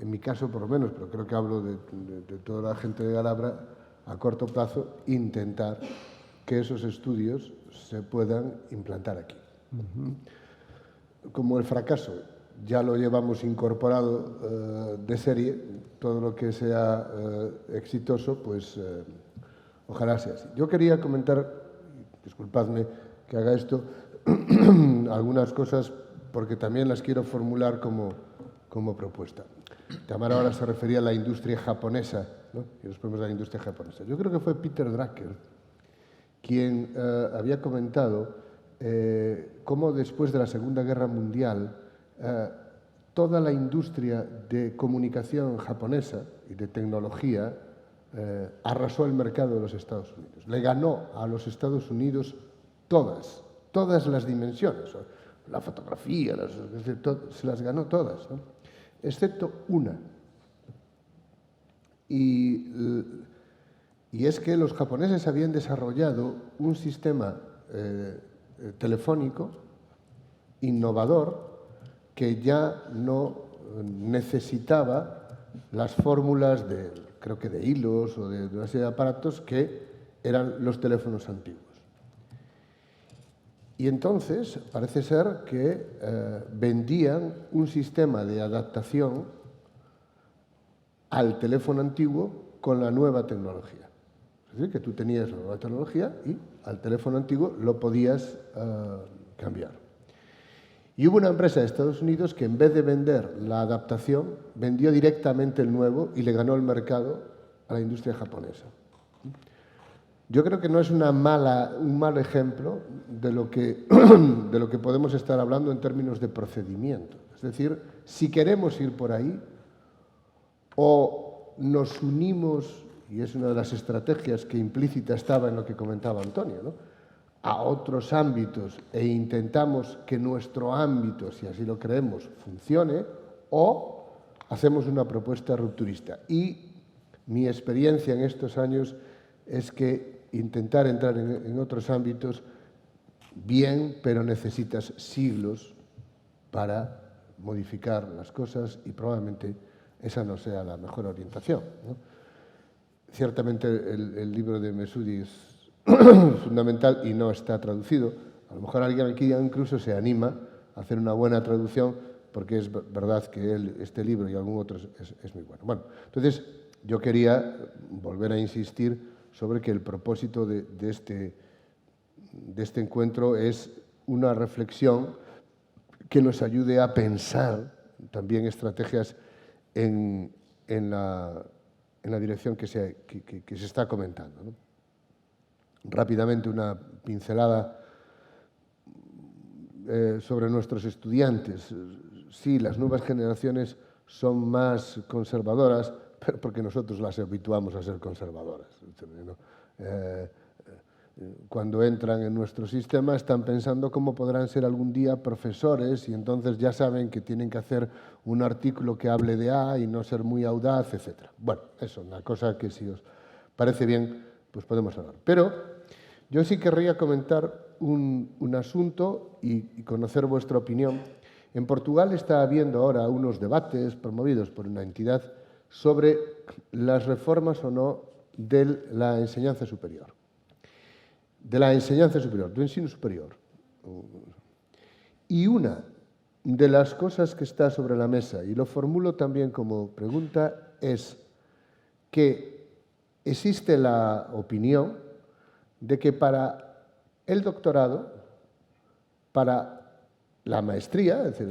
en mi caso por lo menos, pero creo que hablo de toda la gente de Galabra, a corto plazo, intentar que esos estudios se puedan implantar aquí. Como el fracaso ya lo llevamos incorporado de serie, todo lo que sea exitoso, pues ojalá sea así. Yo quería comentar, disculpadme que haga esto, algunas cosas porque también las quiero formular como propuesta. Tamara ahora se refería a la industria japonesa, ¿no? Y los problemas de la industria japonesa. Yo creo que fue Peter Drucker quien había comentado cómo después de la Segunda Guerra Mundial toda la industria de comunicación japonesa y de tecnología arrasó el mercado de los Estados Unidos. Le ganó a los Estados Unidos todas las dimensiones. La fotografía, se las ganó todas, ¿no? Excepto una. Y es que los japoneses habían desarrollado un sistema telefónico innovador que ya no necesitaba las fórmulas creo que de hilos o de una serie de aparatos que eran los teléfonos antiguos. Y entonces parece ser que vendían un sistema de adaptación al teléfono antiguo con la nueva tecnología. Es decir, que tú tenías la nueva tecnología y al teléfono antiguo lo podías cambiar. Y hubo una empresa de Estados Unidos que en vez de vender la adaptación, vendió directamente el nuevo y le ganó el mercado a la industria japonesa. Yo creo que no es un mal ejemplo de lo que podemos estar hablando en términos de procedimiento. Es decir, si queremos ir por ahí, o nos unimos, y es una de las estrategias que implícita estaba en lo que comentaba Antonio, ¿no?, a otros ámbitos e intentamos que nuestro ámbito, si así lo creemos, funcione, o hacemos una propuesta rupturista. Y mi experiencia en estos años es que intentar entrar en otros ámbitos, bien, pero necesitas siglos para modificar las cosas y probablemente esa no sea la mejor orientación, ¿no? Ciertamente el libro de Mesudi es fundamental y no está traducido. A lo mejor alguien aquí incluso se anima a hacer una buena traducción porque es verdad que este libro y algún otro es muy bueno. Bueno, entonces yo quería volver a insistir sobre que el propósito de este encuentro es una reflexión que nos ayude a pensar también estrategias en la dirección que se está comentando, ¿no? Rápidamente una pincelada sobre nuestros estudiantes. Sí, las nuevas generaciones son más conservadoras, pero porque nosotros las habituamos a ser conservadoras, ¿no? Cuando entran en nuestro sistema están pensando cómo podrán ser algún día profesores y entonces ya saben que tienen que hacer un artículo que hable de A y no ser muy audaz, etc. Bueno, eso es una cosa que si os parece bien, pues podemos hablar. Pero yo sí querría comentar un asunto y conocer vuestra opinión. En Portugal está habiendo ahora unos debates promovidos por una entidad sobre las reformas o no de la enseñanza superior. Del ensino superior. Y una de las cosas que está sobre la mesa, y lo formulo también como pregunta, es que existe la opinión de que para el doctorado, para la maestría, es decir,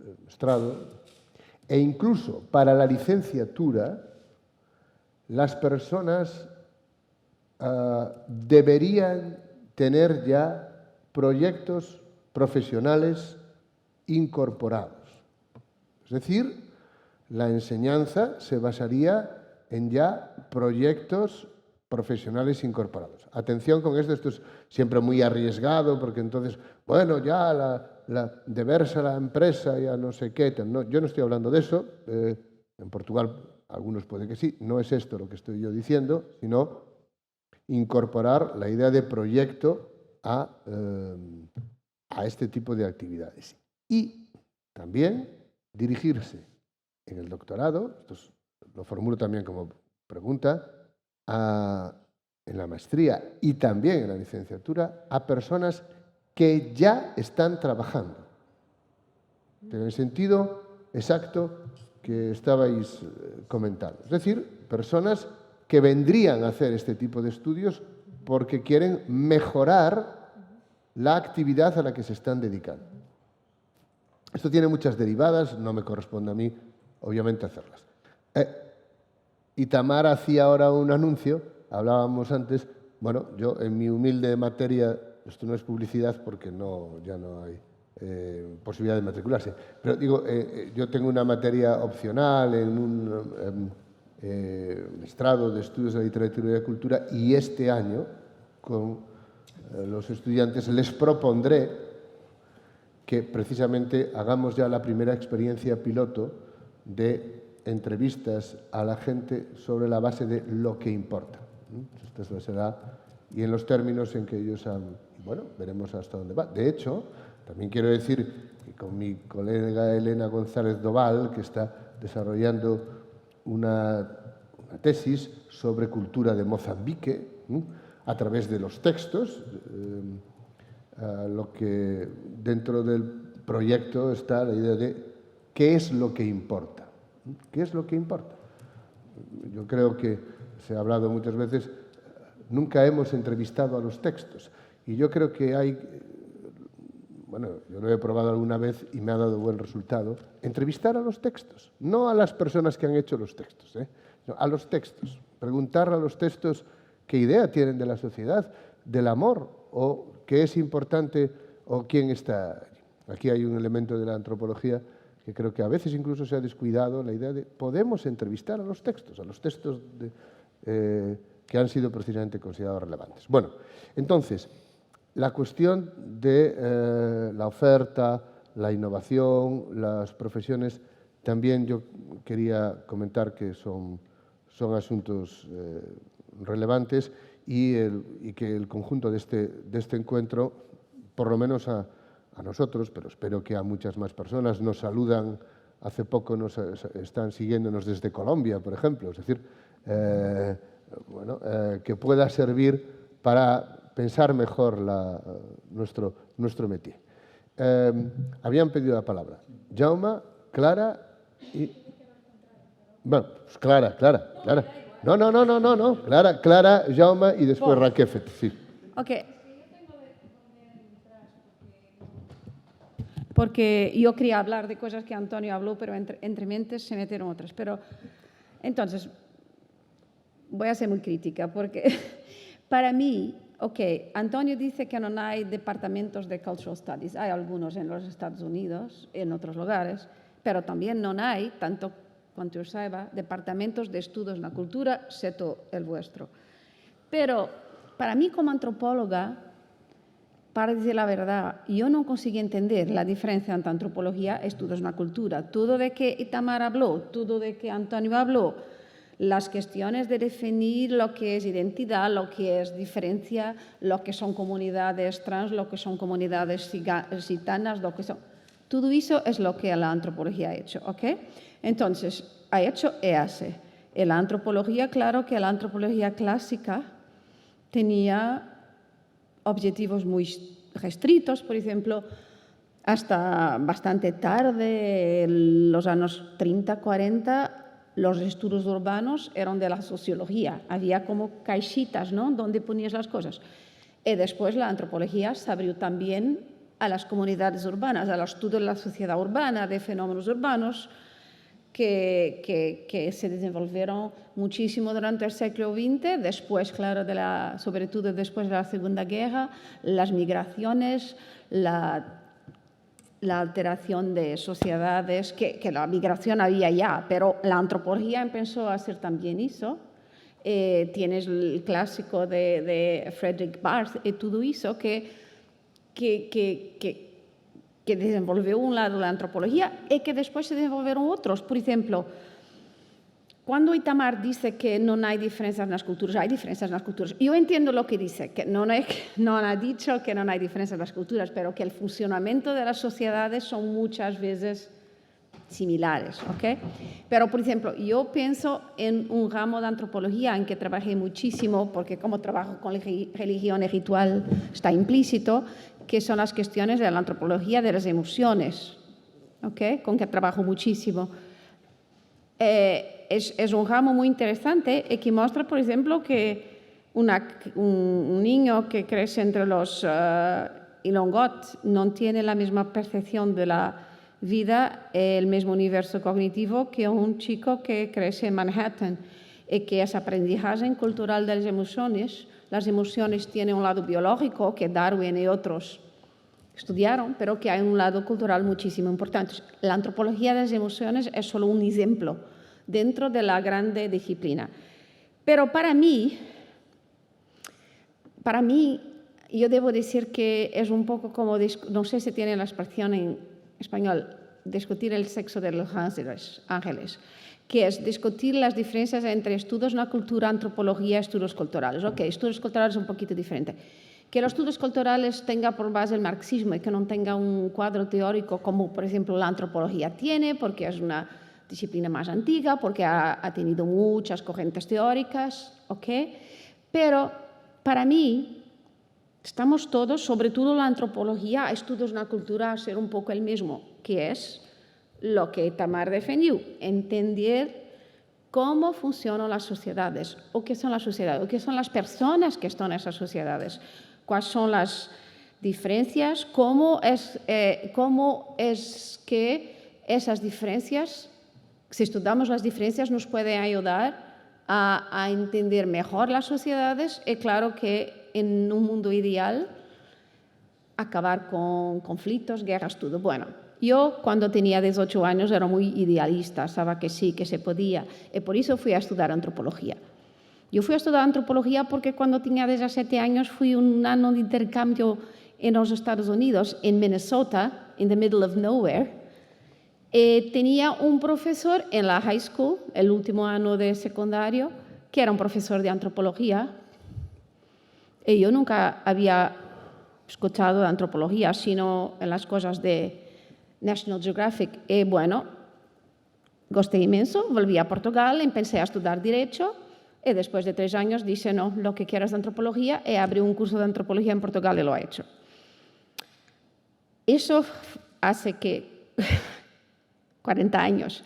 el maestrado, e incluso para la licenciatura, las personas deberían tener ya proyectos profesionales incorporados. Es decir, la enseñanza se basaría en ya proyectos profesionales incorporados. Atención con esto es siempre muy arriesgado, porque entonces, bueno, ya deberse la empresa, ya no sé qué. No, yo no estoy hablando de eso. En Portugal algunos puede que sí. No es esto lo que estoy yo diciendo, sino incorporar la idea de proyecto a este tipo de actividades. Y también dirigirse en el doctorado, esto lo formulo también como pregunta, en la maestría y también en la licenciatura, a personas que ya están trabajando. En el sentido exacto que estabais comentando. Es decir, personas que vendrían a hacer este tipo de estudios porque quieren mejorar la actividad a la que se están dedicando. Esto tiene muchas derivadas, no me corresponde a mí, obviamente, hacerlas. Y Tamara hacía ahora un anuncio, hablábamos antes, bueno, yo en mi humilde materia, esto no es publicidad porque ya no hay posibilidad de matricularse, pero digo, yo tengo una materia opcional en un maestrado de estudios de la literatura y de la cultura, y este año con los estudiantes les propondré que precisamente hagamos ya la primera experiencia piloto de entrevistas a la gente sobre la base de lo que importa. Esto será, y en los términos en que ellos han, bueno, veremos hasta dónde va. De hecho, también quiero decir que con mi colega Elena González Doval, que está desarrollando una tesis sobre cultura de Mozambique, a través de los textos, lo que dentro del proyecto está la idea de qué es lo que importa. ¿Qué es lo que importa? Yo creo que se ha hablado muchas veces, nunca hemos entrevistado a los textos. Y yo creo que hay, bueno, yo lo he probado alguna vez y me ha dado buen resultado, entrevistar a los textos, no a las personas que han hecho los textos, no, a los textos. Preguntar a los textos qué idea tienen de la sociedad, del amor, o qué es importante, o quién está allí. Aquí hay un elemento de la antropología que creo que a veces incluso se ha descuidado, la idea de podemos entrevistar a los textos que han sido precisamente considerados relevantes. Bueno, entonces, la cuestión de la oferta, la innovación, las profesiones, también yo quería comentar que son asuntos relevantes y que el conjunto de este encuentro, por lo menos a nosotros, pero espero que a muchas más personas, nos saludan, hace poco nos están siguiéndonos desde Colombia, por ejemplo, es decir, que pueda servir para pensar mejor nuestro métier. Habían pedido la palabra Jaume, Clara y... Bueno, pues Clara. No. Clara, Jaume y después Raquefet, sí. Ok. Porque yo quería hablar de cosas que Antonio habló, pero entre mentes se metieron otras. Pero entonces, voy a ser muy crítica, porque para mí, ok, Antonio dice que no hay departamentos de Cultural Studies. Hay algunos en los Estados Unidos, en otros lugares, pero también no hay, tanto cuanto yo sepa, departamentos de estudios en la cultura, excepto el vuestro. Pero para mí como antropóloga, para decir la verdad, yo no conseguí entender la diferencia entre antropología y estudios en la cultura. Todo de que Itamar habló, todo de que Antonio habló, las cuestiones de definir lo que es identidad, lo que es diferencia, lo que son comunidades trans, lo que son comunidades gitanas, lo que son... Todo eso es lo que la antropología ha hecho, ¿ok? Entonces, ha hecho y hace. En la antropología, claro que la antropología clásica tenía objetivos muy restritos, por ejemplo, hasta bastante tarde, en los años 30, 40, los estudios urbanos eran de la sociología. Había como cajitas, ¿no?, donde ponías las cosas. Y después la antropología se abrió también a las comunidades urbanas, al estudio de la sociedad urbana, de fenómenos urbanos, que se desenvolvieron muchísimo durante el siglo XX, después, claro, sobre todo después de la Segunda Guerra, las migraciones, la alteración de sociedades, que la migración había ya, pero la antropología empezó a hacer también eso. Tienes el clásico de Frederick Barth y todo eso que desenvolveu un lado la antropología y que después se desenvolveron otros. Por ejemplo, cuando Itamar dice que no hay diferencias en las culturas, hay diferencias en las culturas. Yo entiendo lo que dice, que no ha dicho que no hay diferencias en las culturas, pero que el funcionamiento de las sociedades son muchas veces similares, ¿ok? Pero, por ejemplo, yo pienso en un ramo de antropología en que trabajé muchísimo, porque como trabajo con religión y ritual está implícito, que son las cuestiones de la antropología de las emociones, ¿ok? Con que trabajo muchísimo. Es un ramo muy interesante y que muestra, por ejemplo, que un niño que crece entre los Ilongot no tiene la misma percepción de la vida, el mismo universo cognitivo que un chico que crece en Manhattan, y que es aprendizaje cultural de las emociones tienen un lado biológico que Darwin y otros estudiaron, pero que hay un lado cultural muchísimo importante. La antropología de las emociones es solo un ejemplo dentro de la grande disciplina. Pero para mí, yo debo decir que es un poco como, no sé si tiene la expresión en español, discutir el sexo de los ángeles, que es discutir las diferencias entre estudios en la cultura, antropología y estudios culturales. Ok, estudios culturales es un poquito diferente. Que los estudios culturales tengan por base el marxismo y que no tenga un cuadro teórico como, por ejemplo, la antropología tiene, porque es una disciplina más antigua, porque ha tenido muchas corrientes teóricas, ok. Pero para mí, estamos todos, sobre todo la antropología, estudios en la cultura, a ser un poco el mismo, que es lo que Itamar defendió, entender cómo funcionan las sociedades, o qué son las sociedades, o qué son las personas que están en esas sociedades, cuáles son las diferencias, cómo es que esas diferencias, si estudiamos las diferencias, nos pueden ayudar a entender mejor las sociedades y claro que en un mundo ideal acabar con conflictos, guerras, todo. Bueno, yo cuando tenía 18 años era muy idealista, sabía que sí, que se podía y por eso fui a estudiar antropología. Yo fui a estudiar antropología porque cuando tenía 17 años fui un año de intercambio en los Estados Unidos, en Minnesota, in the middle of nowhere. Tenía un profesor en la high school, el último año de secundario, que era un profesor de antropología. Y yo nunca había escuchado de antropología, sino en las cosas de National Geographic. Y bueno, gusté inmenso, volví a Portugal, empecé a estudiar Derecho y después de 3 años dije, no, lo que quiero es antropología y abrí un curso de antropología en Portugal y lo he hecho. Eso hace que 40 años.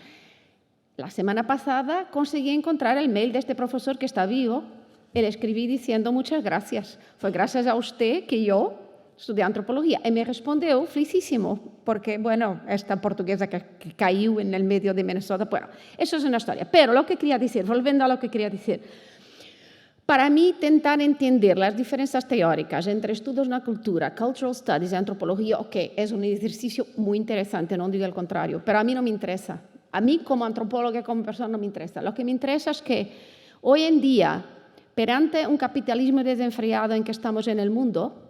La semana pasada conseguí encontrar el mail de este profesor que está vivo y le escribí diciendo muchas gracias. Fue gracias a usted que yo estudié antropología. Y me respondió felicísimo, porque, bueno, esta portuguesa que cayó en el medio de Minnesota, bueno, eso es una historia. Pero lo que quería decir, volviendo a lo que quería decir, para mí, intentar entender las diferencias teóricas entre estudios en la cultura, cultural studies y antropología, ok, es un ejercicio muy interesante, no digo el contrario, pero a mí no me interesa. A mí como antropóloga, como persona, no me interesa. Lo que me interesa es que hoy en día, perante un capitalismo desenfriado en que estamos en el mundo,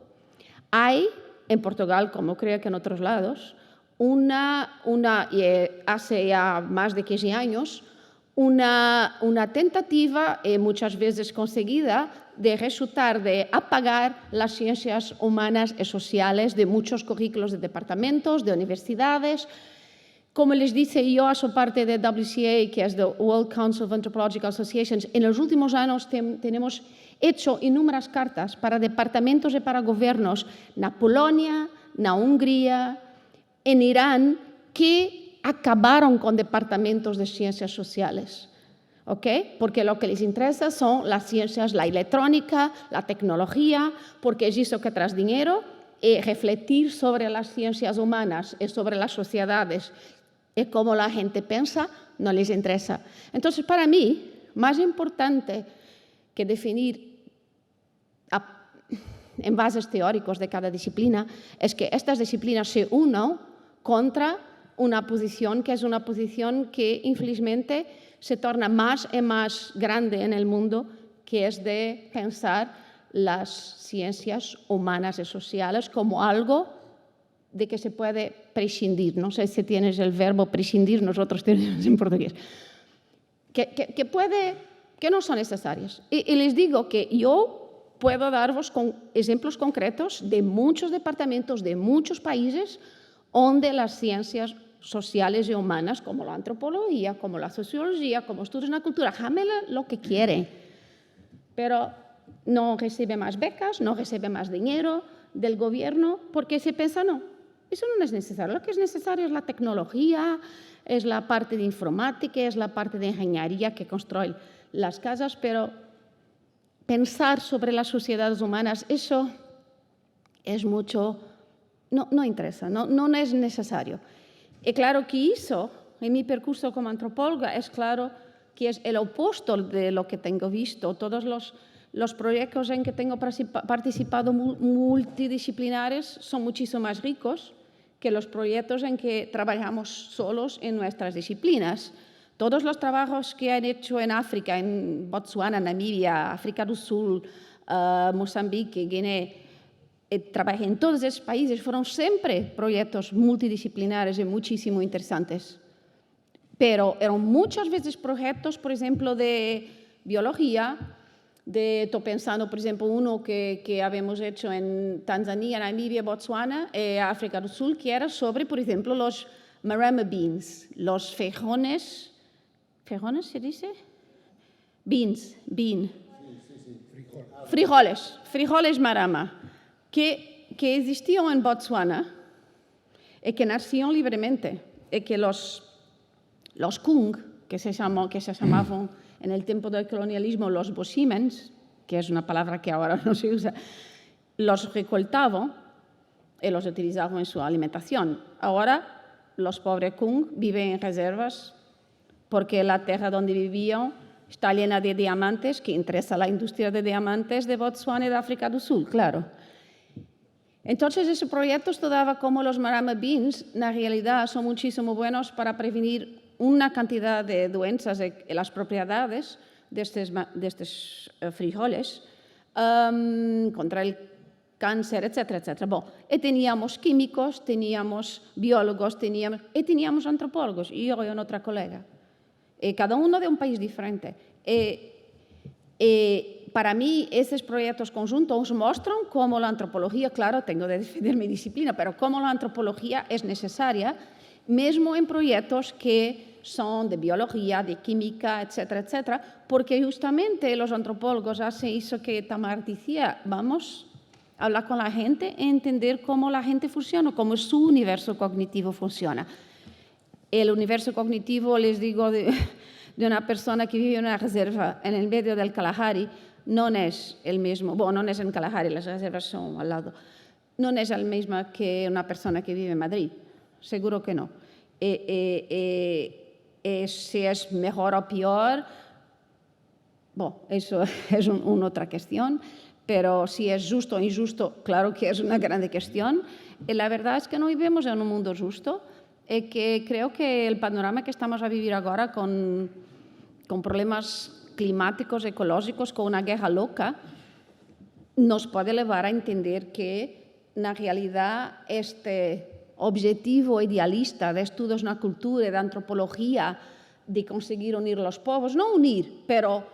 hay, en Portugal, como creo que en otros lados, hace ya más de 15 años, una tentativa, muchas veces conseguida, de resultar de apagar las ciencias humanas y sociales de muchos currículos de departamentos, de universidades. Como les dice yo, a su parte de WCA, que es the World Council of Anthropological Associations, en los últimos años tenemos hecho innumerables cartas para departamentos y para gobiernos en Polonia, en Hungría, en Irán, que acabaron con departamentos de ciencias sociales. ¿Okay? Porque lo que les interesa son las ciencias, la electrónica, la tecnología, porque es eso que trae dinero, y refletir sobre las ciencias humanas y sobre las sociedades y cómo la gente piensa, no les interesa. Entonces, para mí, más importante que definir en bases teóricos de cada disciplina es que estas disciplinas se unan contra una posición que es una posición que infelizmente se torna más y más grande en el mundo, que es de pensar las ciencias humanas y sociales como algo de que se puede prescindir. No sé si tienes el verbo prescindir, nosotros tenemos en portugués. Que no son necesarias. Y les digo que yo puedo daros ejemplos concretos de muchos departamentos, de muchos países, donde las ciencias sociales y humanas, como la antropología, como la sociología, como estudios en la cultura, jámela lo que quieren, pero no recibe más becas, no recibe más dinero del gobierno, porque se piensa, no, eso no es necesario. Lo que es necesario es la tecnología, es la parte de informática, es la parte de ingeniería que construye las casas, pero pensar sobre las sociedades humanas, eso es mucho, no interesa, no es necesario. Y claro que eso, en mi percurso como antropóloga, es claro que es el opuesto de lo que tengo visto. Todos los proyectos en que tengo participado multidisciplinares son muchísimo más ricos que los proyectos en que trabajamos solos en nuestras disciplinas. Todos los trabajos que han hecho en África, en Botsuana, Namibia, África del Sur, Mozambique, Guinea, trabajé en todos esos países, fueron siempre proyectos multidisciplinares y muchísimo interesantes. Pero eran muchas veces proyectos, por ejemplo, de biología, estoy pensando, por ejemplo, uno que habíamos hecho en Tanzania, Namibia, Botsuana, África del Sur, que era sobre, por ejemplo, los marama beans, los fejones. ¿Fejones se dice? Frijoles marama, que existían en Botsuana y que nacían libremente, y que los Kung, que se llamaban en el tiempo del colonialismo los bosimens, que es una palabra que ahora no se usa, los recoltaban y los utilizaban en su alimentación. Ahora los pobres Kung viven en reservas porque la tierra donde vivían está llena de diamantes, que interesa la industria de diamantes de Botsuana y de África del Sur, claro. Entonces, ese proyecto estudiaba cómo los marama beans, en realidad, son muchísimo buenos para prevenir una cantidad de doenças y las propiedades de estos frijoles contra el cáncer, etcétera, etcétera. Bueno, y teníamos químicos, teníamos biólogos, teníamos antropólogos, y yo y otra colega. Cada uno de un país diferente. Para mí, esos proyectos conjuntos muestran cómo la antropología, claro, tengo de defender mi disciplina, pero cómo la antropología es necesaria, mesmo en proyectos que son de biología, de química, etcétera, etcétera, porque justamente los antropólogos hacen eso que Tamar decía, vamos a hablar con la gente y entender cómo la gente funciona, cómo su universo cognitivo funciona. El universo cognitivo, les digo, de una persona que vive en una reserva en el medio del Kalahari, no es el mismo, bueno, no es en Kalahari, las reservas son al lado, no es el mismo que una persona que vive en Madrid, seguro que no. Si es mejor o peor, bueno, eso es una otra cuestión, pero si es justo o injusto, claro que es una grande cuestión. Y la verdad es que no vivimos en un mundo justo, y que creo que el panorama que estamos a vivir ahora con problemas climáticos, ecológicos, con una guerra loca, nos puede llevar a entender que en realidad este objetivo idealista de estudios en la cultura y de antropología, de conseguir unir los pueblos, no unir, pero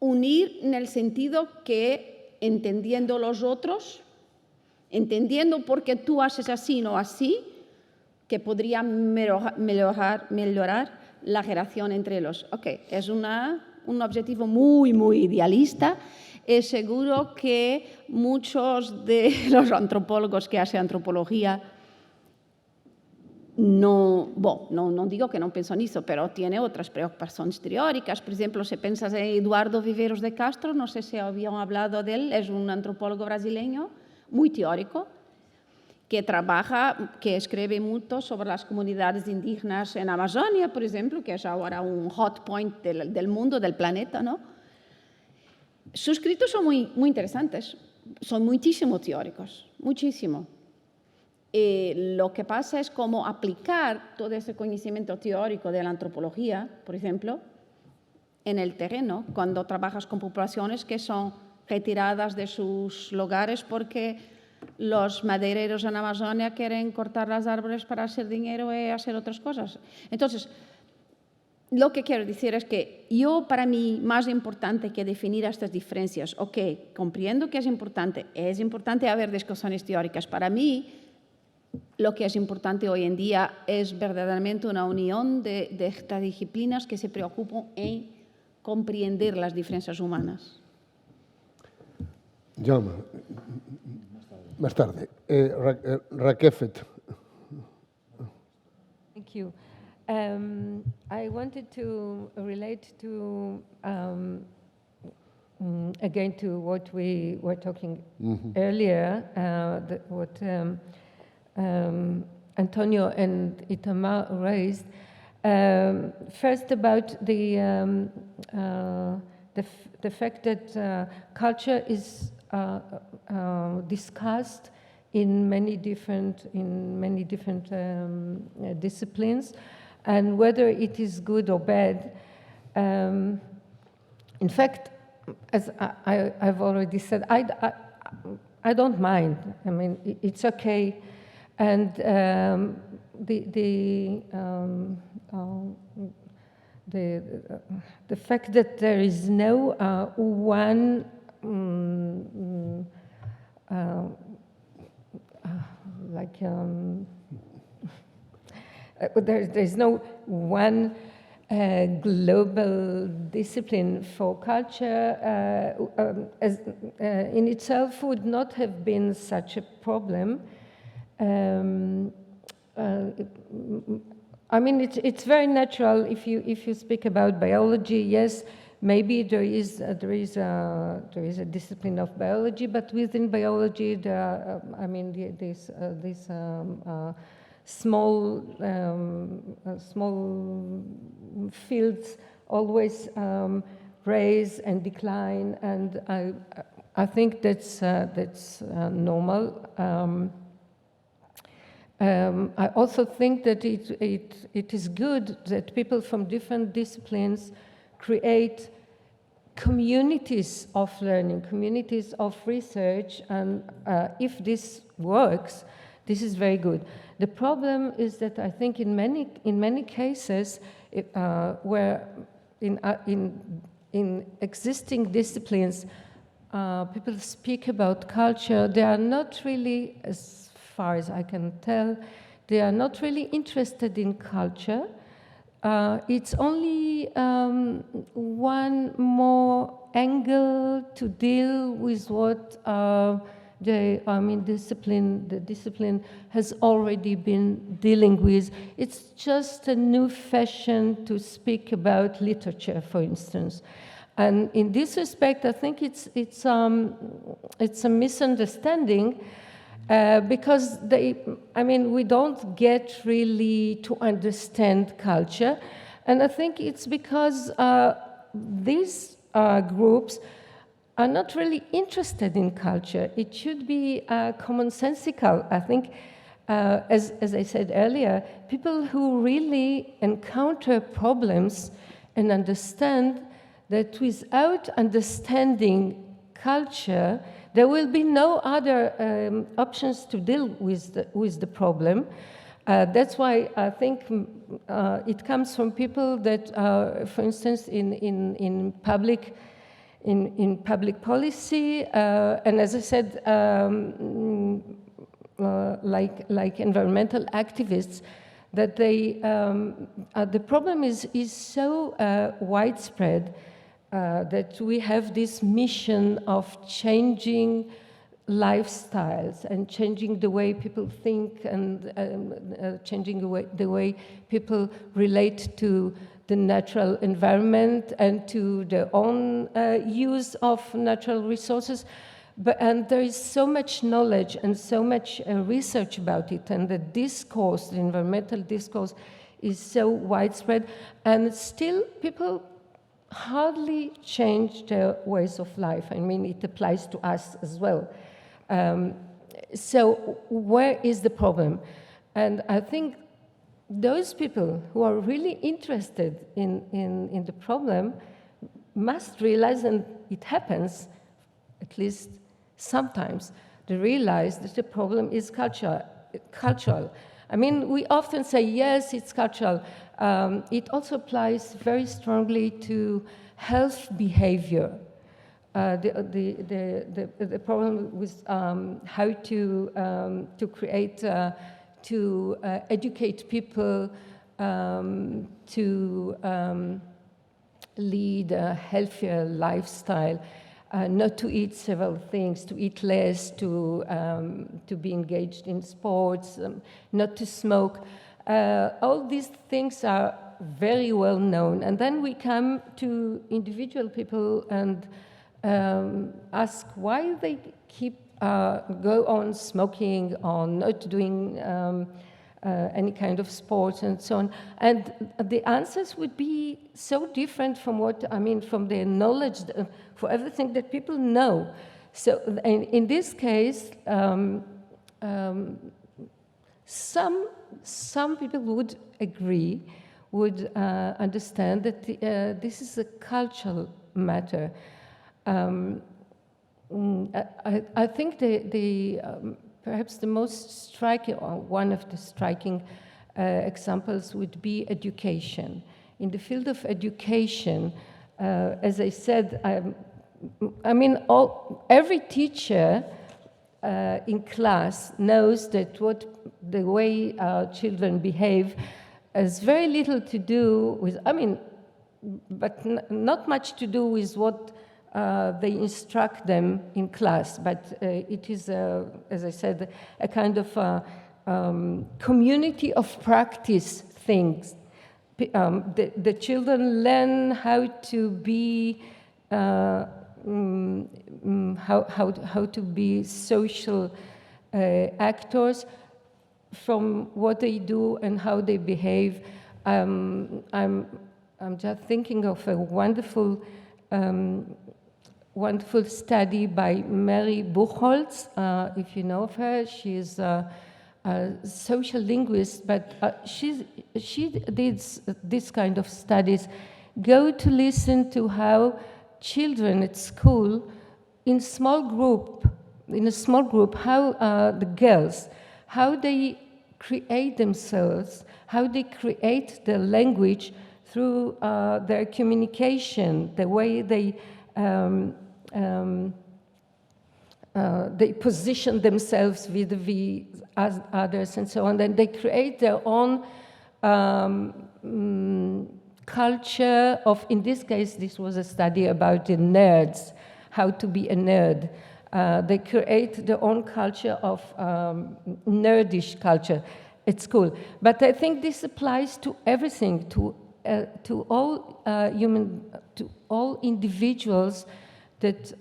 unir en el sentido que entendiendo los otros, entendiendo por qué tú haces así, no así, que podría mejorar la relación entre ellos. Okay, es un objetivo muy, muy idealista. Es seguro que muchos de los antropólogos que hacen antropología no digo que no piensan eso, pero tiene otras preocupaciones teóricas. Por ejemplo, si piensas en Eduardo Viveiros de Castro, no sé si habían hablado de él, es un antropólogo brasileño muy teórico, que escribe mucho sobre las comunidades indígenas en Amazonia, por ejemplo, que es ahora un hot point del mundo, del planeta, ¿no? Sus escritos son muy, muy interesantes, son muchísimo teóricos, muchísimo. lo que pasa es cómo aplicar todo ese conocimiento teórico de la antropología, por ejemplo, en el terreno, cuando trabajas con poblaciones que son retiradas de sus lugares porque los madereros en Amazonia quieren cortar los árboles para hacer dinero y hacer otras cosas. Entonces, lo que quiero decir es que para mí, más importante que definir estas diferencias, comprendo que es importante haber discusiones teóricas. Para mí, lo que es importante hoy en día es verdaderamente una unión de estas disciplinas que se preocupan en comprender las diferencias humanas. Jaume, más tarde. Rakefet. Thank you. I wanted to relate to, again, to what we were talking earlier, what Antonio and Itamar raised. First, about the fact that culture is discussed in many different disciplines, and whether it is good or bad. In fact, as I've already said, I don't mind. I mean, it's okay, and the fact that there is no one there's no one global discipline for culture in itself would not have been such a problem. I mean, it's very natural if you speak about biology. Yes, maybe there is a discipline of biology, but within biology, there are, these small fields always rise and decline, and I think that's normal. I also think that it is good that people from different disciplines create communities of learning, communities of research, and if this works, this is very good. The problem is that I think in many cases where in existing disciplines people speak about culture, they are not really, as far as I can tell, they are not really interested in culture. It's only one more angle to deal with what the discipline has already been dealing with. It's just a new fashion to speak about literature, for instance. And in this respect, I think it's a misunderstanding. Because we don't get really to understand culture. And I think it's because these groups are not really interested in culture. It should be commonsensical. I think, as I said earlier, people who really encounter problems and understand that without understanding culture, there will be no other options to deal with the problem. That's why I think it comes from people that, for instance, in public policy, and as I said, like environmental activists, that the problem is so widespread. That we have this mission of changing lifestyles and changing the way people think and changing the way people relate to the natural environment and to their own use of natural resources. And there is so much knowledge and so much research about it, and the discourse, the environmental discourse, is so widespread, and still people hardly change their ways of life. I mean, it applies to us as well. So where is the problem? And I think those people who are really interested in the problem must realize, and it happens at least sometimes, they realize that the problem is cultural. I mean, we often say, yes, it's cultural. It also applies very strongly to health behavior. The problem with how to create, to educate people to lead a healthier lifestyle, not to eat several things, to eat less, to be engaged in sports, not to smoke. All these things are very well known. And then we come to individual people and ask why they keep go on smoking, on not doing any kind of sports and so on. And the answers would be so different from from their knowledge, for everything that people know. So in this case, some people would agree, would understand that this is a cultural matter. I think perhaps the most striking, or one of the striking examples would be education. In the field of education, as I said, every teacher in class knows that the way children behave has very little to do with, but not much to do with what they instruct them in class, but it is, as I said, a kind of community of practice things. The children learn how to be how to be social actors from what they do and how they behave. I'm just thinking of a wonderful study by Mary Buchholz, if you know of her. She is a social linguist, but she did this kind of studies. Go to listen to how children at school, in a small group, how the girls, how they create themselves, how they create their language through their communication, the way they position themselves vis-a-vis others and so on. Then they create their own culture of, in this case, this was a study about the nerds, how to be a nerd. They create their own culture of nerdish culture at school. But I think this applies to everything, to all to all individuals that,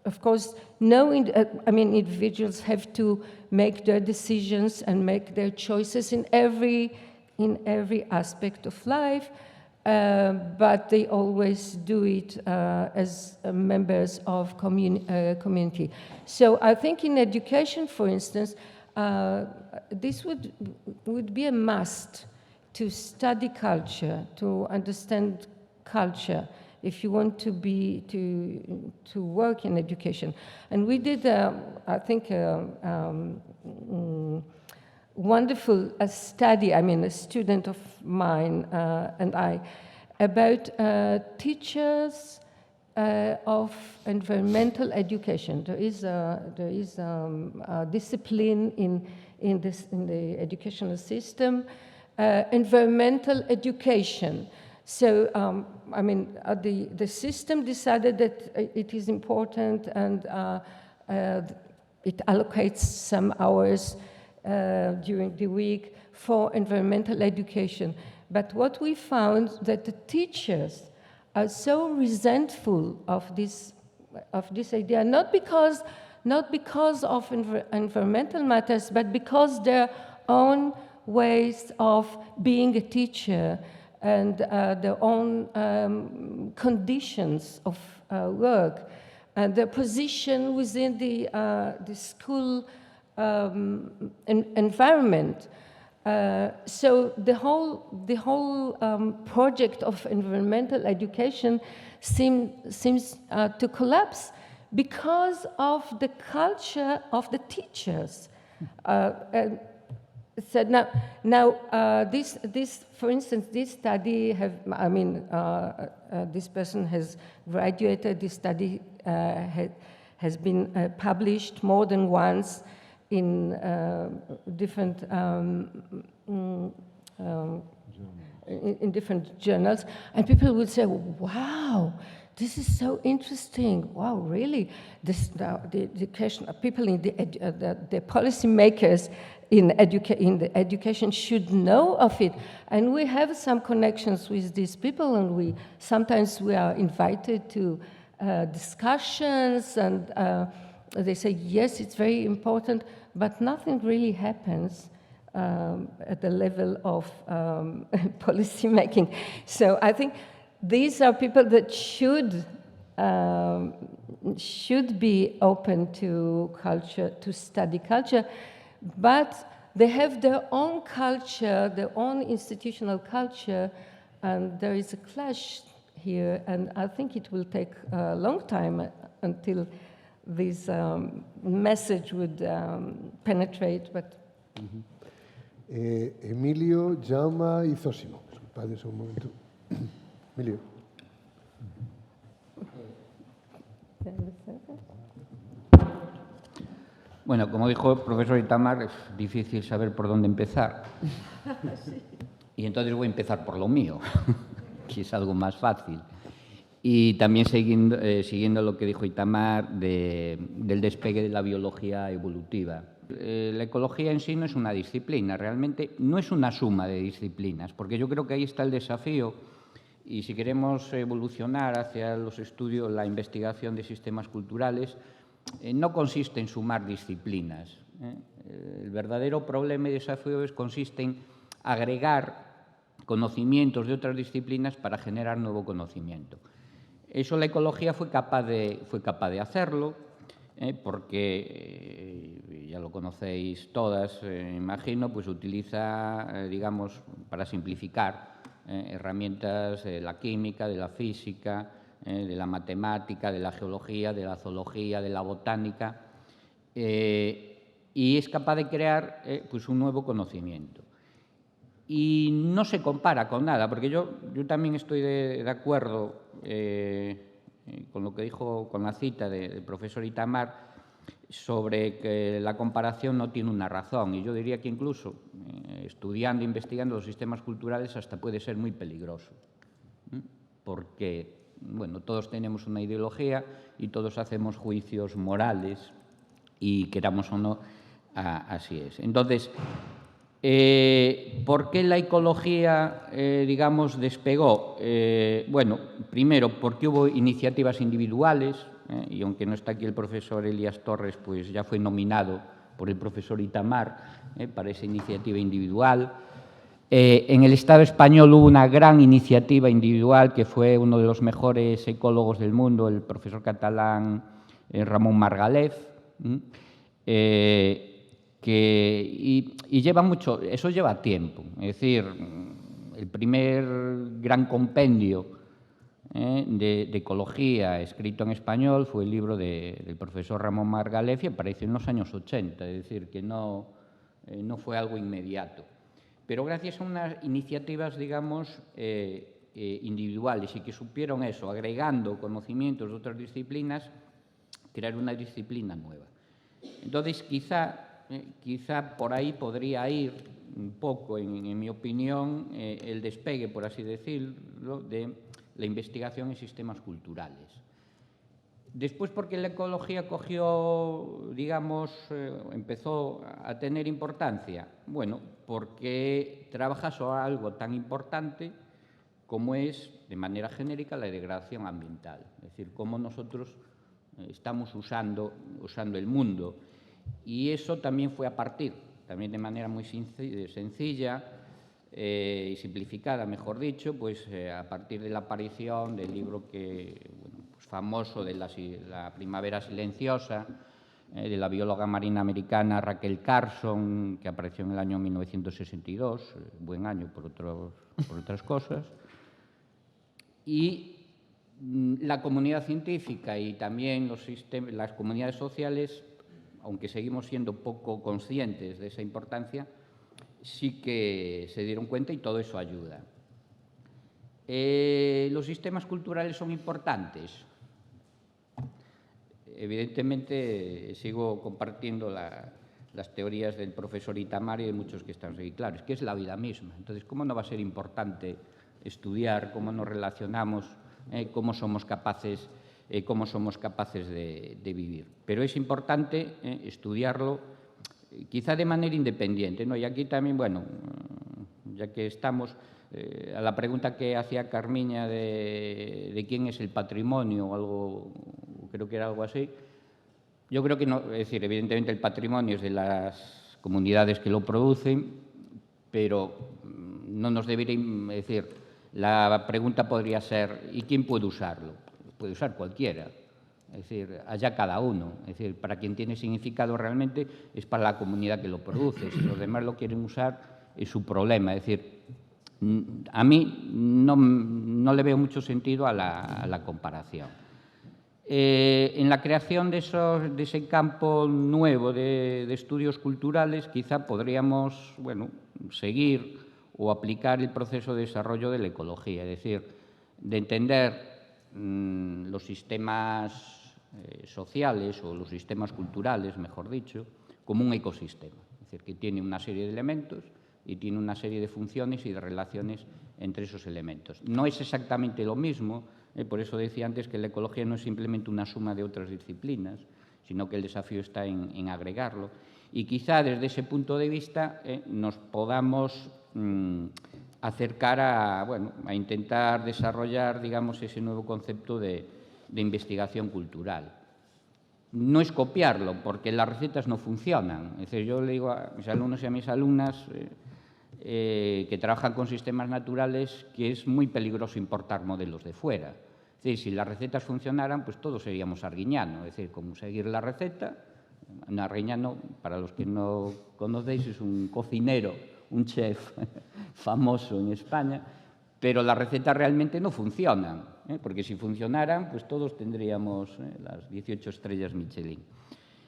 of course, individuals have to make their decisions and make their choices in every aspect of life, but they always do it as members of community. So I think in education, for instance, this would be a must to study culture, to understand culture, if you want to work in education. And we did, I think, wonderful study, a student of mine and I, about teachers of environmental education. There is a discipline in the educational system, environmental education. So, the system decided that it is important, and it allocates some hours during the week for environmental education. But what we found that the teachers are so resentful of this idea, not because of environmental matters, but because their own ways of being a teacher and their own conditions of work and their position within the school environment. So the whole project of environmental education seems to collapse because of the culture of the teachers. So now this, for instance, this study this person has graduated. This study has been published more than once in different in different journals, and people will say, "Wow, this is so interesting! Wow, really? The education people in the policymakers in the education should know of it." And we have some connections with these people, and sometimes we are invited to discussions, and they say, yes, it's very important, but nothing really happens at the level of policy making. So I think these are people that should be open to culture, to study culture, but they have their own culture, their own institutional culture, and there is a clash here, and I think it will take a long time until this message would penetrate. But Emilio, Jaume y Zósimo. Disculpad un momento. Emilio. Bueno, como dijo el profesor Itamar, es difícil saber por dónde empezar. Y entonces voy a empezar por lo mío, que es algo más fácil. Y también siguiendo lo que dijo Itamar del despegue de la biología evolutiva. La ecología en sí no es una disciplina, realmente no es una suma de disciplinas, porque yo creo que ahí está el desafío. Y si queremos evolucionar hacia los estudios, la investigación de sistemas culturales, no consiste en sumar disciplinas. El verdadero problema y desafío consiste en agregar conocimientos de otras disciplinas para generar nuevo conocimiento. Eso la ecología fue capaz de hacerlo, porque, ya lo conocéis todas, imagino, pues utiliza, digamos, para simplificar, herramientas de la química, de la física, de la matemática, de la geología, de la zoología, de la botánica, y es capaz de crear pues un nuevo conocimiento. Y no se compara con nada, porque yo también estoy de acuerdo con lo que dijo, con la cita del profesor Itamar, sobre que la comparación no tiene una razón. Y yo diría que incluso estudiando, investigando los sistemas culturales hasta puede ser muy peligroso, porque, bueno, todos tenemos una ideología y todos hacemos juicios morales y, queramos o no, así es. Entonces, ¿por qué la ecología, digamos, despegó? Bueno, primero, porque hubo iniciativas individuales, y aunque no está aquí el profesor Elías Torres, pues ya fue nominado por el profesor Itamar para esa iniciativa individual. En el Estado español hubo una gran iniciativa individual que fue uno de los mejores ecólogos del mundo, el profesor catalán Ramón Margalef, y lleva mucho, eso lleva tiempo. Es decir, el primer gran compendio de ecología escrito en español fue el libro del profesor Ramón Margalef y apareció en los años 80, es decir, que no fue algo inmediato. Pero gracias a unas iniciativas, digamos, individuales y que supieron eso, agregando conocimientos de otras disciplinas, crear una disciplina nueva. Entonces, quizá por ahí podría ir un poco, en mi opinión, el despegue, por así decirlo, de la investigación en sistemas culturales. Después, porque la ecología cogió, digamos, empezó a tener importancia. Bueno, porque trabaja sobre algo tan importante como es, de manera genérica, la degradación ambiental. Es decir, cómo nosotros estamos usando el mundo. Y eso también fue a partir, también de manera muy sencilla y simplificada, mejor dicho, pues a partir de la aparición del libro que, bueno, famoso de la primavera silenciosa, de la bióloga marina americana Rachel Carson, que apareció en el año 1962, buen año por otras cosas. Y la comunidad científica y también las comunidades sociales, aunque seguimos siendo poco conscientes de esa importancia, sí que se dieron cuenta y todo eso ayuda. ¿Los sistemas culturales son importantes? Evidentemente, sigo compartiendo las teorías del profesor Itamar y de muchos que están aquí. Claro, es que es la vida misma. Entonces, ¿cómo no va a ser importante estudiar cómo nos relacionamos, cómo somos capaces de vivir? Pero es importante estudiarlo, quizá de manera independiente, ¿no? Y aquí también, bueno, ya que estamos, a la pregunta que hacía Carmiña de quién es el patrimonio o algo, creo que era algo así, yo creo que no, es decir, evidentemente el patrimonio es de las comunidades que lo producen, pero no nos debería, es decir, la pregunta podría ser, ¿y quién puede usarlo? Puede usar cualquiera, es decir, allá cada uno, es decir, para quien tiene significado realmente es para la comunidad que lo produce, si los demás lo quieren usar es su problema, es decir, a mí no le veo mucho sentido a la comparación. En la creación de ese campo nuevo de estudios culturales, quizá podríamos, bueno, seguir o aplicar el proceso de desarrollo de la ecología, es decir, de entender los sistemas sociales o los sistemas culturales, mejor dicho, como un ecosistema, es decir, que tiene una serie de elementos y tiene una serie de funciones y de relaciones entre esos elementos. No es exactamente lo mismo, por eso decía antes que la ecología no es simplemente una suma de otras disciplinas, sino que el desafío está en agregarlo. Y quizá desde ese punto de vista nos podamos acercar a intentar desarrollar, digamos, ese nuevo concepto de investigación cultural. No es copiarlo, porque las recetas no funcionan. Es decir, yo le digo a mis alumnos y a mis alumnas que trabajan con sistemas naturales que es muy peligroso importar modelos de fuera. Es decir, si las recetas funcionaran, pues todos seríamos Arguiñano. Es decir, como seguir la receta. Arguiñano, para los que no conocéis, es un cocinero, un chef famoso en España, pero las recetas realmente no funcionan, porque si funcionaran, pues todos tendríamos las 18 estrellas Michelin.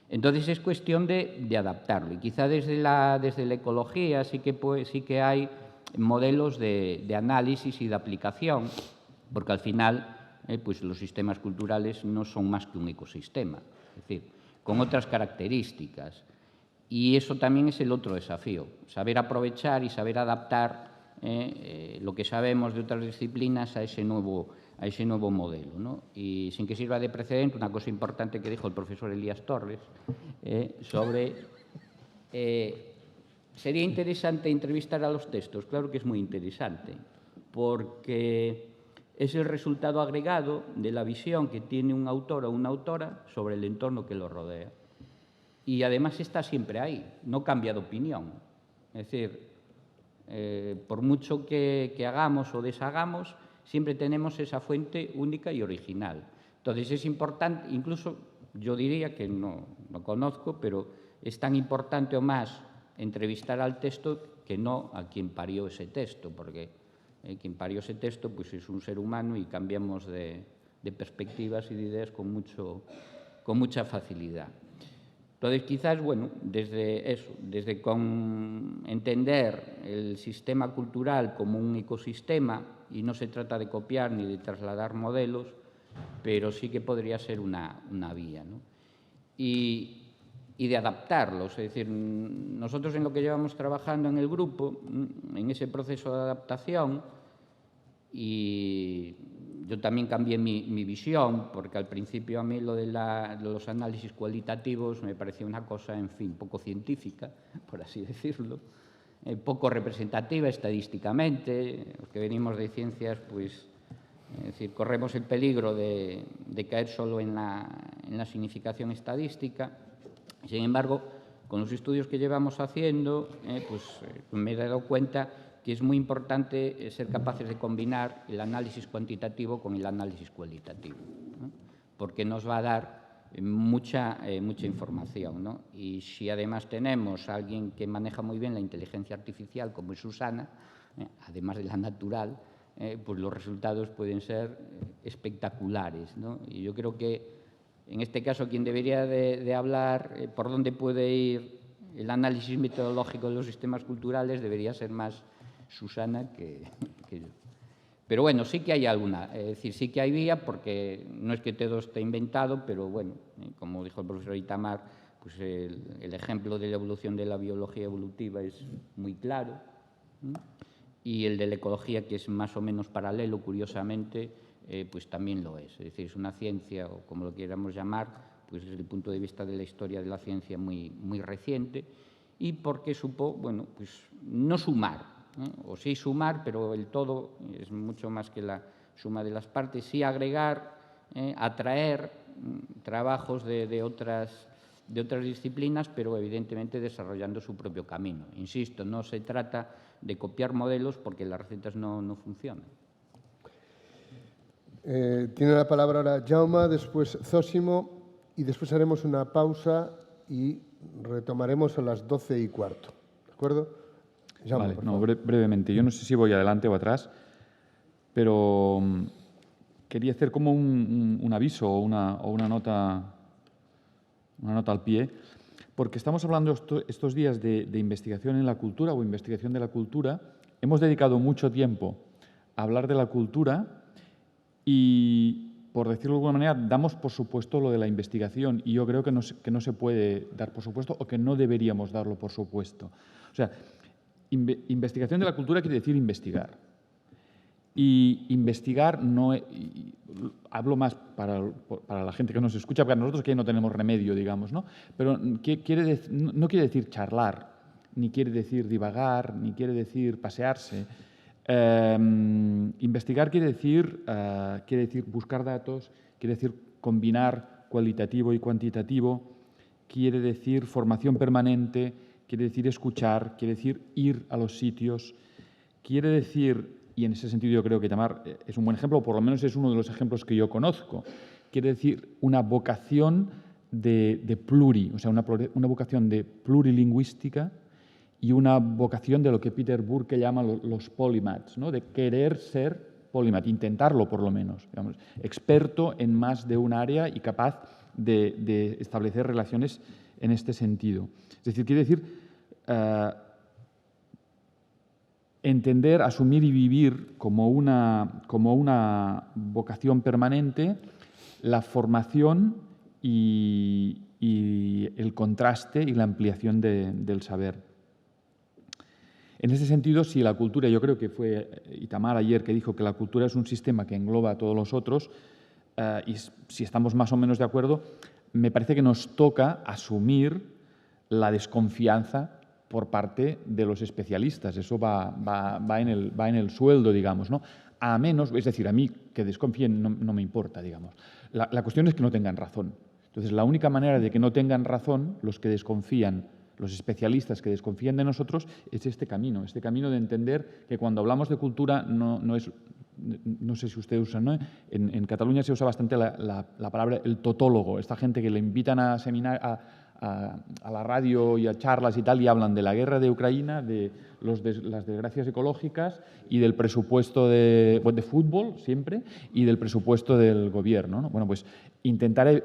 Entonces es cuestión de adaptarlo, y quizá desde la ecología sí que hay modelos de análisis y de aplicación, porque al final pues los sistemas culturales no son más que un ecosistema, es decir, con otras características. Y eso también es el otro desafío, saber aprovechar y saber adaptar lo que sabemos de otras disciplinas a ese nuevo modelo, ¿no? Y sin que sirva de precedente, una cosa importante que dijo el profesor Elías Torres sobre ¿sería interesante entrevistar a los textos? Claro que es muy interesante, porque es el resultado agregado de la visión que tiene un autor o una autora sobre el entorno que lo rodea. Y además está siempre ahí, no cambia de opinión. Es decir, por mucho que hagamos o deshagamos, siempre tenemos esa fuente única y original. Entonces es importante, incluso yo diría que no conozco, pero es tan importante o más entrevistar al texto que no a quien parió ese texto, porque quien parió ese texto pues es un ser humano y cambiamos de perspectivas y de ideas con mucha facilidad. Entonces, quizás, bueno, desde entender el sistema cultural como un ecosistema, y no se trata de copiar ni de trasladar modelos, pero sí que podría ser una vía, ¿no? Y de adaptarlos, es decir, nosotros en lo que llevamos trabajando en el grupo, en ese proceso de adaptación, y yo también cambié mi visión, porque al principio a mí lo de los análisis cualitativos me parecía una cosa, en fin, poco científica, por así decirlo, poco representativa estadísticamente. Los que venimos de ciencias, pues, es decir, corremos el peligro de caer solo en la significación estadística. Sin embargo, con los estudios que llevamos haciendo, me he dado cuenta que es muy importante ser capaces de combinar el análisis cuantitativo con el análisis cualitativo, ¿no? porque nos va a dar mucha información, ¿no? Y si además tenemos a alguien que maneja muy bien la inteligencia artificial, como es Susana, además de la natural, pues los resultados pueden ser espectaculares, ¿no? Y yo creo que en este caso quien debería de hablar por dónde puede ir el análisis metodológico de los sistemas culturales debería ser más Susana que yo. Pero bueno, sí que hay alguna, es decir, sí que hay vía, porque no es que todo esté inventado, pero bueno, como dijo el profesor Itamar, pues el ejemplo de la evolución de la biología evolutiva es muy claro, ¿no? Y el de la ecología, que es más o menos paralelo, curiosamente, pues también lo es. Es decir, es una ciencia, o como lo queramos llamar, pues desde el punto de vista de la historia de la ciencia muy reciente, y porque supo, bueno, pues no sumar, o sí sumar, pero el todo es mucho más que la suma de las partes, sí agregar, atraer trabajos de otras disciplinas, pero evidentemente desarrollando su propio camino. Insisto, no se trata de copiar modelos porque las recetas no funcionan. Tiene la palabra ahora Jaume, después Zósimo, y después haremos una pausa y retomaremos a las 12:15. ¿De acuerdo? Jaume, Vale, no, brevemente. Yo no sé si voy adelante o atrás, pero quería hacer como un aviso o una nota al pie, porque estamos hablando estos días de investigación en la cultura o investigación de la cultura. Hemos dedicado mucho tiempo a hablar de la cultura y, por decirlo de alguna manera, damos por supuesto lo de la investigación, y yo creo que no se puede dar por supuesto, o que no deberíamos darlo por supuesto. O sea, investigación de la cultura quiere decir investigar. Y investigar hablo más para la gente que nos escucha, para nosotros que no tenemos remedio, digamos, ¿no? Pero no quiere decir charlar, ni quiere decir divagar, ni quiere decir pasearse. Investigar quiere decir buscar datos, quiere decir combinar cualitativo y cuantitativo, quiere decir formación permanente, quiere decir escuchar, quiere decir ir a los sitios, quiere decir, y en ese sentido yo creo que Itamar es un buen ejemplo, o por lo menos es uno de los ejemplos que yo conozco, quiere decir una vocación de pluri, o sea, una vocación de plurilingüística y una vocación de lo que Peter Burke llama los polymaths, ¿no? De querer ser polymath, intentarlo por lo menos, digamos, experto en más de un área y capaz de establecer relaciones en este sentido. Es decir, quiere decir entender, asumir y vivir como una vocación permanente la formación y el contraste y la ampliación del saber. En ese sentido, si la cultura, yo creo que fue Itamar ayer que dijo que la cultura es un sistema que engloba a todos los otros, y si estamos más o menos de acuerdo, me parece que nos toca asumir la desconfianza por parte de los especialistas. Eso va en el sueldo, digamos, ¿no? A menos, es decir, a mí que desconfíen no me importa, digamos. La cuestión es que no tengan razón. Entonces, la única manera de que no tengan razón los que desconfían, los especialistas que desconfían de nosotros, es este camino de entender que cuando hablamos de cultura no sé si ustedes usan, ¿no? En Cataluña se usa bastante la palabra el totólogo, esta gente que le invitan a la radio y a charlas y tal, y hablan de la guerra de Ucrania, de las desgracias ecológicas y del presupuesto de fútbol, siempre, y del presupuesto del gobierno, ¿no? Bueno, pues intentar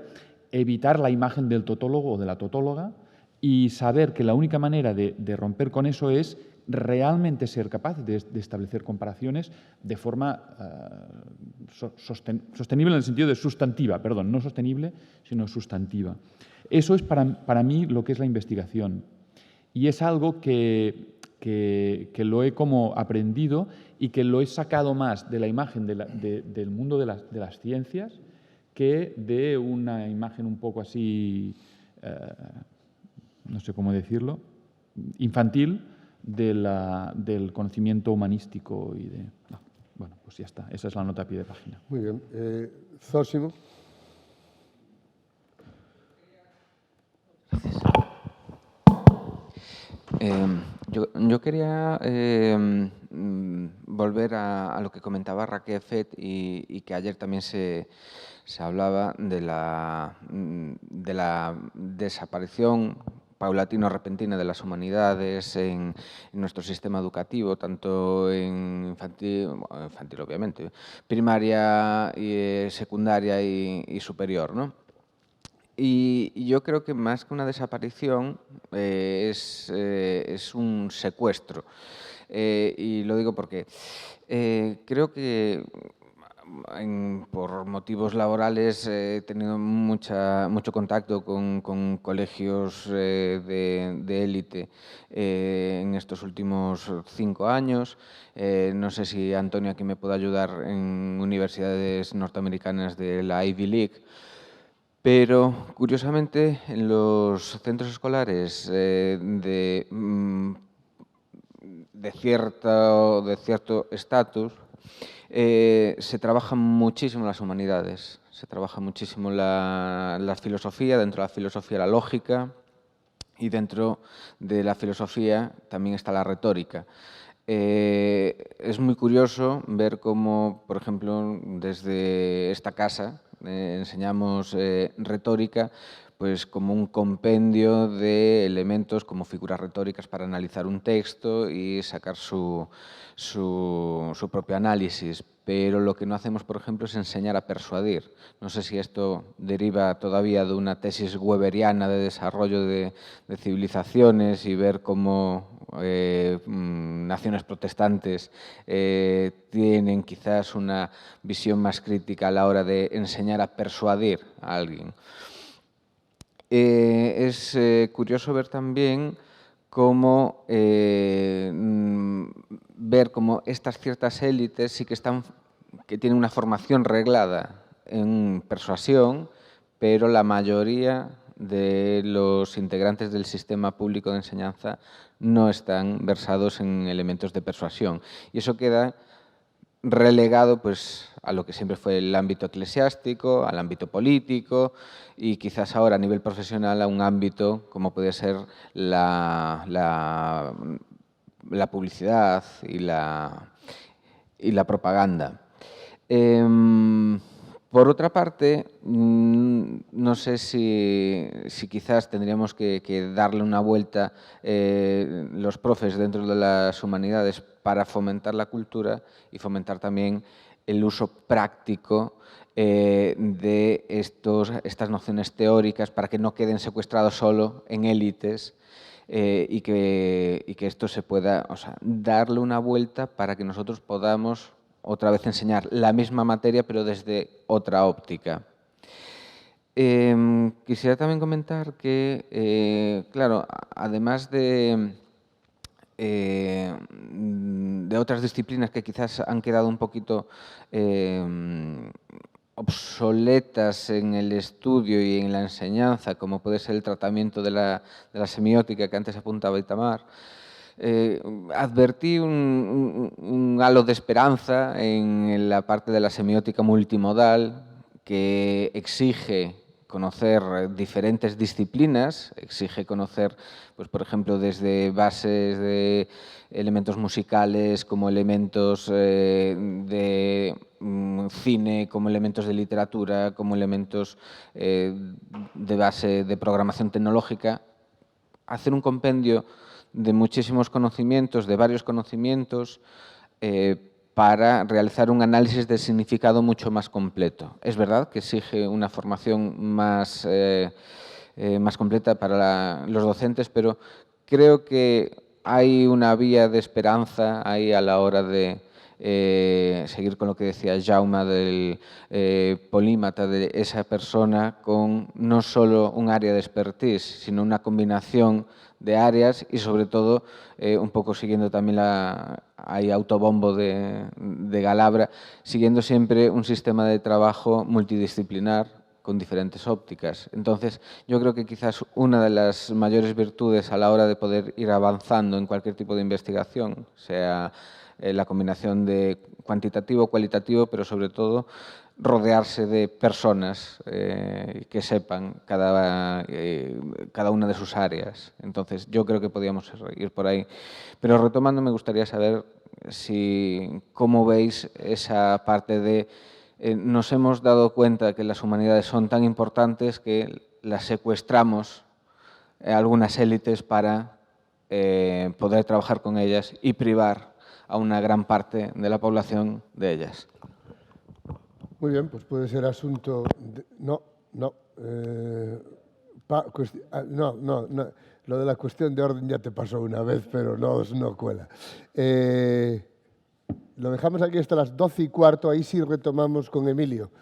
evitar la imagen del totólogo o de la totóloga y saber que la única manera de romper con eso es realmente ser capaz de establecer comparaciones de forma sostenible en el sentido de sustantiva, perdón, no sostenible, sino sustantiva. Eso es para mí lo que es la investigación. Y es algo que lo he como aprendido y que lo he sacado más de la imagen del mundo de las ciencias que de una imagen un poco así, no sé cómo decirlo, infantil del conocimiento humanístico y de... No, bueno, pues ya está. Esa es la nota a pie de página. Muy bien. Zósimo. Yo quería volver a lo que comentaba Raquel y que ayer también se hablaba de la desaparición paulatina o repentina de las humanidades en nuestro sistema educativo, tanto en infantil obviamente, primaria, secundaria y superior, ¿no? Y yo creo que más que una desaparición es un secuestro. Y lo digo porque creo que por motivos laborales he tenido mucho contacto con colegios de élite en estos últimos 5 años. No sé si Antonio aquí me puede ayudar en universidades norteamericanas de la Ivy League. Pero, curiosamente, en los centros escolares de cierto estatus, se trabajan muchísimo las humanidades, se trabaja muchísimo la filosofía, dentro de la filosofía la lógica, y dentro de la filosofía también está la retórica. Es muy curioso ver cómo, por ejemplo, desde esta casa enseñamos retórica, pues como un compendio de elementos como figuras retóricas para analizar un texto y sacar su propio análisis. Pero lo que no hacemos, por ejemplo, es enseñar a persuadir. No sé si esto deriva todavía de una tesis weberiana de desarrollo de civilizaciones y ver cómo naciones protestantes tienen quizás una visión más crítica a la hora de enseñar a persuadir a alguien. Es curioso ver también cómo ver cómo estas ciertas élites sí que tienen una formación reglada en persuasión, pero la mayoría de los integrantes del sistema público de enseñanza no están versados en elementos de persuasión. Y eso queda relegado pues, a lo que siempre fue el ámbito eclesiástico, al ámbito político y quizás ahora a nivel profesional a un ámbito como puede ser la publicidad y la propaganda. Por otra parte, no sé si quizás tendríamos que darle una vuelta los profes dentro de las humanidades para fomentar la cultura y fomentar también el uso práctico de estas nociones teóricas para que no queden secuestrados solo en élites y que esto se pueda, darle una vuelta para que nosotros podamos otra vez enseñar la misma materia, pero desde otra óptica. Quisiera también comentar que, claro, además de otras disciplinas que quizás han quedado un poquito obsoletas en el estudio y en la enseñanza, como puede ser el tratamiento de la semiótica que antes apuntaba Itamar, advertí un halo de esperanza en la parte de la semiótica multimodal que exige conocer diferentes disciplinas, exige conocer, pues, por ejemplo, desde bases de elementos musicales como elementos de cine, como elementos de literatura, como elementos de base de programación tecnológica, hacer un compendio de muchísimos conocimientos, de varios conocimientos, para realizar un análisis del significado mucho más completo. Es verdad que exige una formación más completa para los docentes, pero creo que hay una vía de esperanza ahí a la hora de seguir con lo que decía Jaume del polímata, de esa persona con no solo un área de expertise, sino una combinación de áreas y sobre todo un poco siguiendo también hay autobombo de Galabra, siguiendo siempre un sistema de trabajo multidisciplinar con diferentes ópticas. Entonces, yo creo que quizás una de las mayores virtudes a la hora de poder ir avanzando en cualquier tipo de investigación, sea la combinación de cuantitativo, cualitativo, pero sobre todo rodearse de personas que sepan cada una de sus áreas. Entonces, yo creo que podíamos ir por ahí. Pero retomando, me gustaría saber cómo veis esa parte de nos hemos dado cuenta que las humanidades son tan importantes que las secuestramos algunas élites para poder trabajar con ellas y privar a una gran parte de la población de ellas. Muy bien, pues puede ser asunto... No. Lo de la cuestión de orden ya te pasó una vez, pero no cuela. Lo dejamos aquí hasta las 12:15, ahí sí retomamos con Emilio.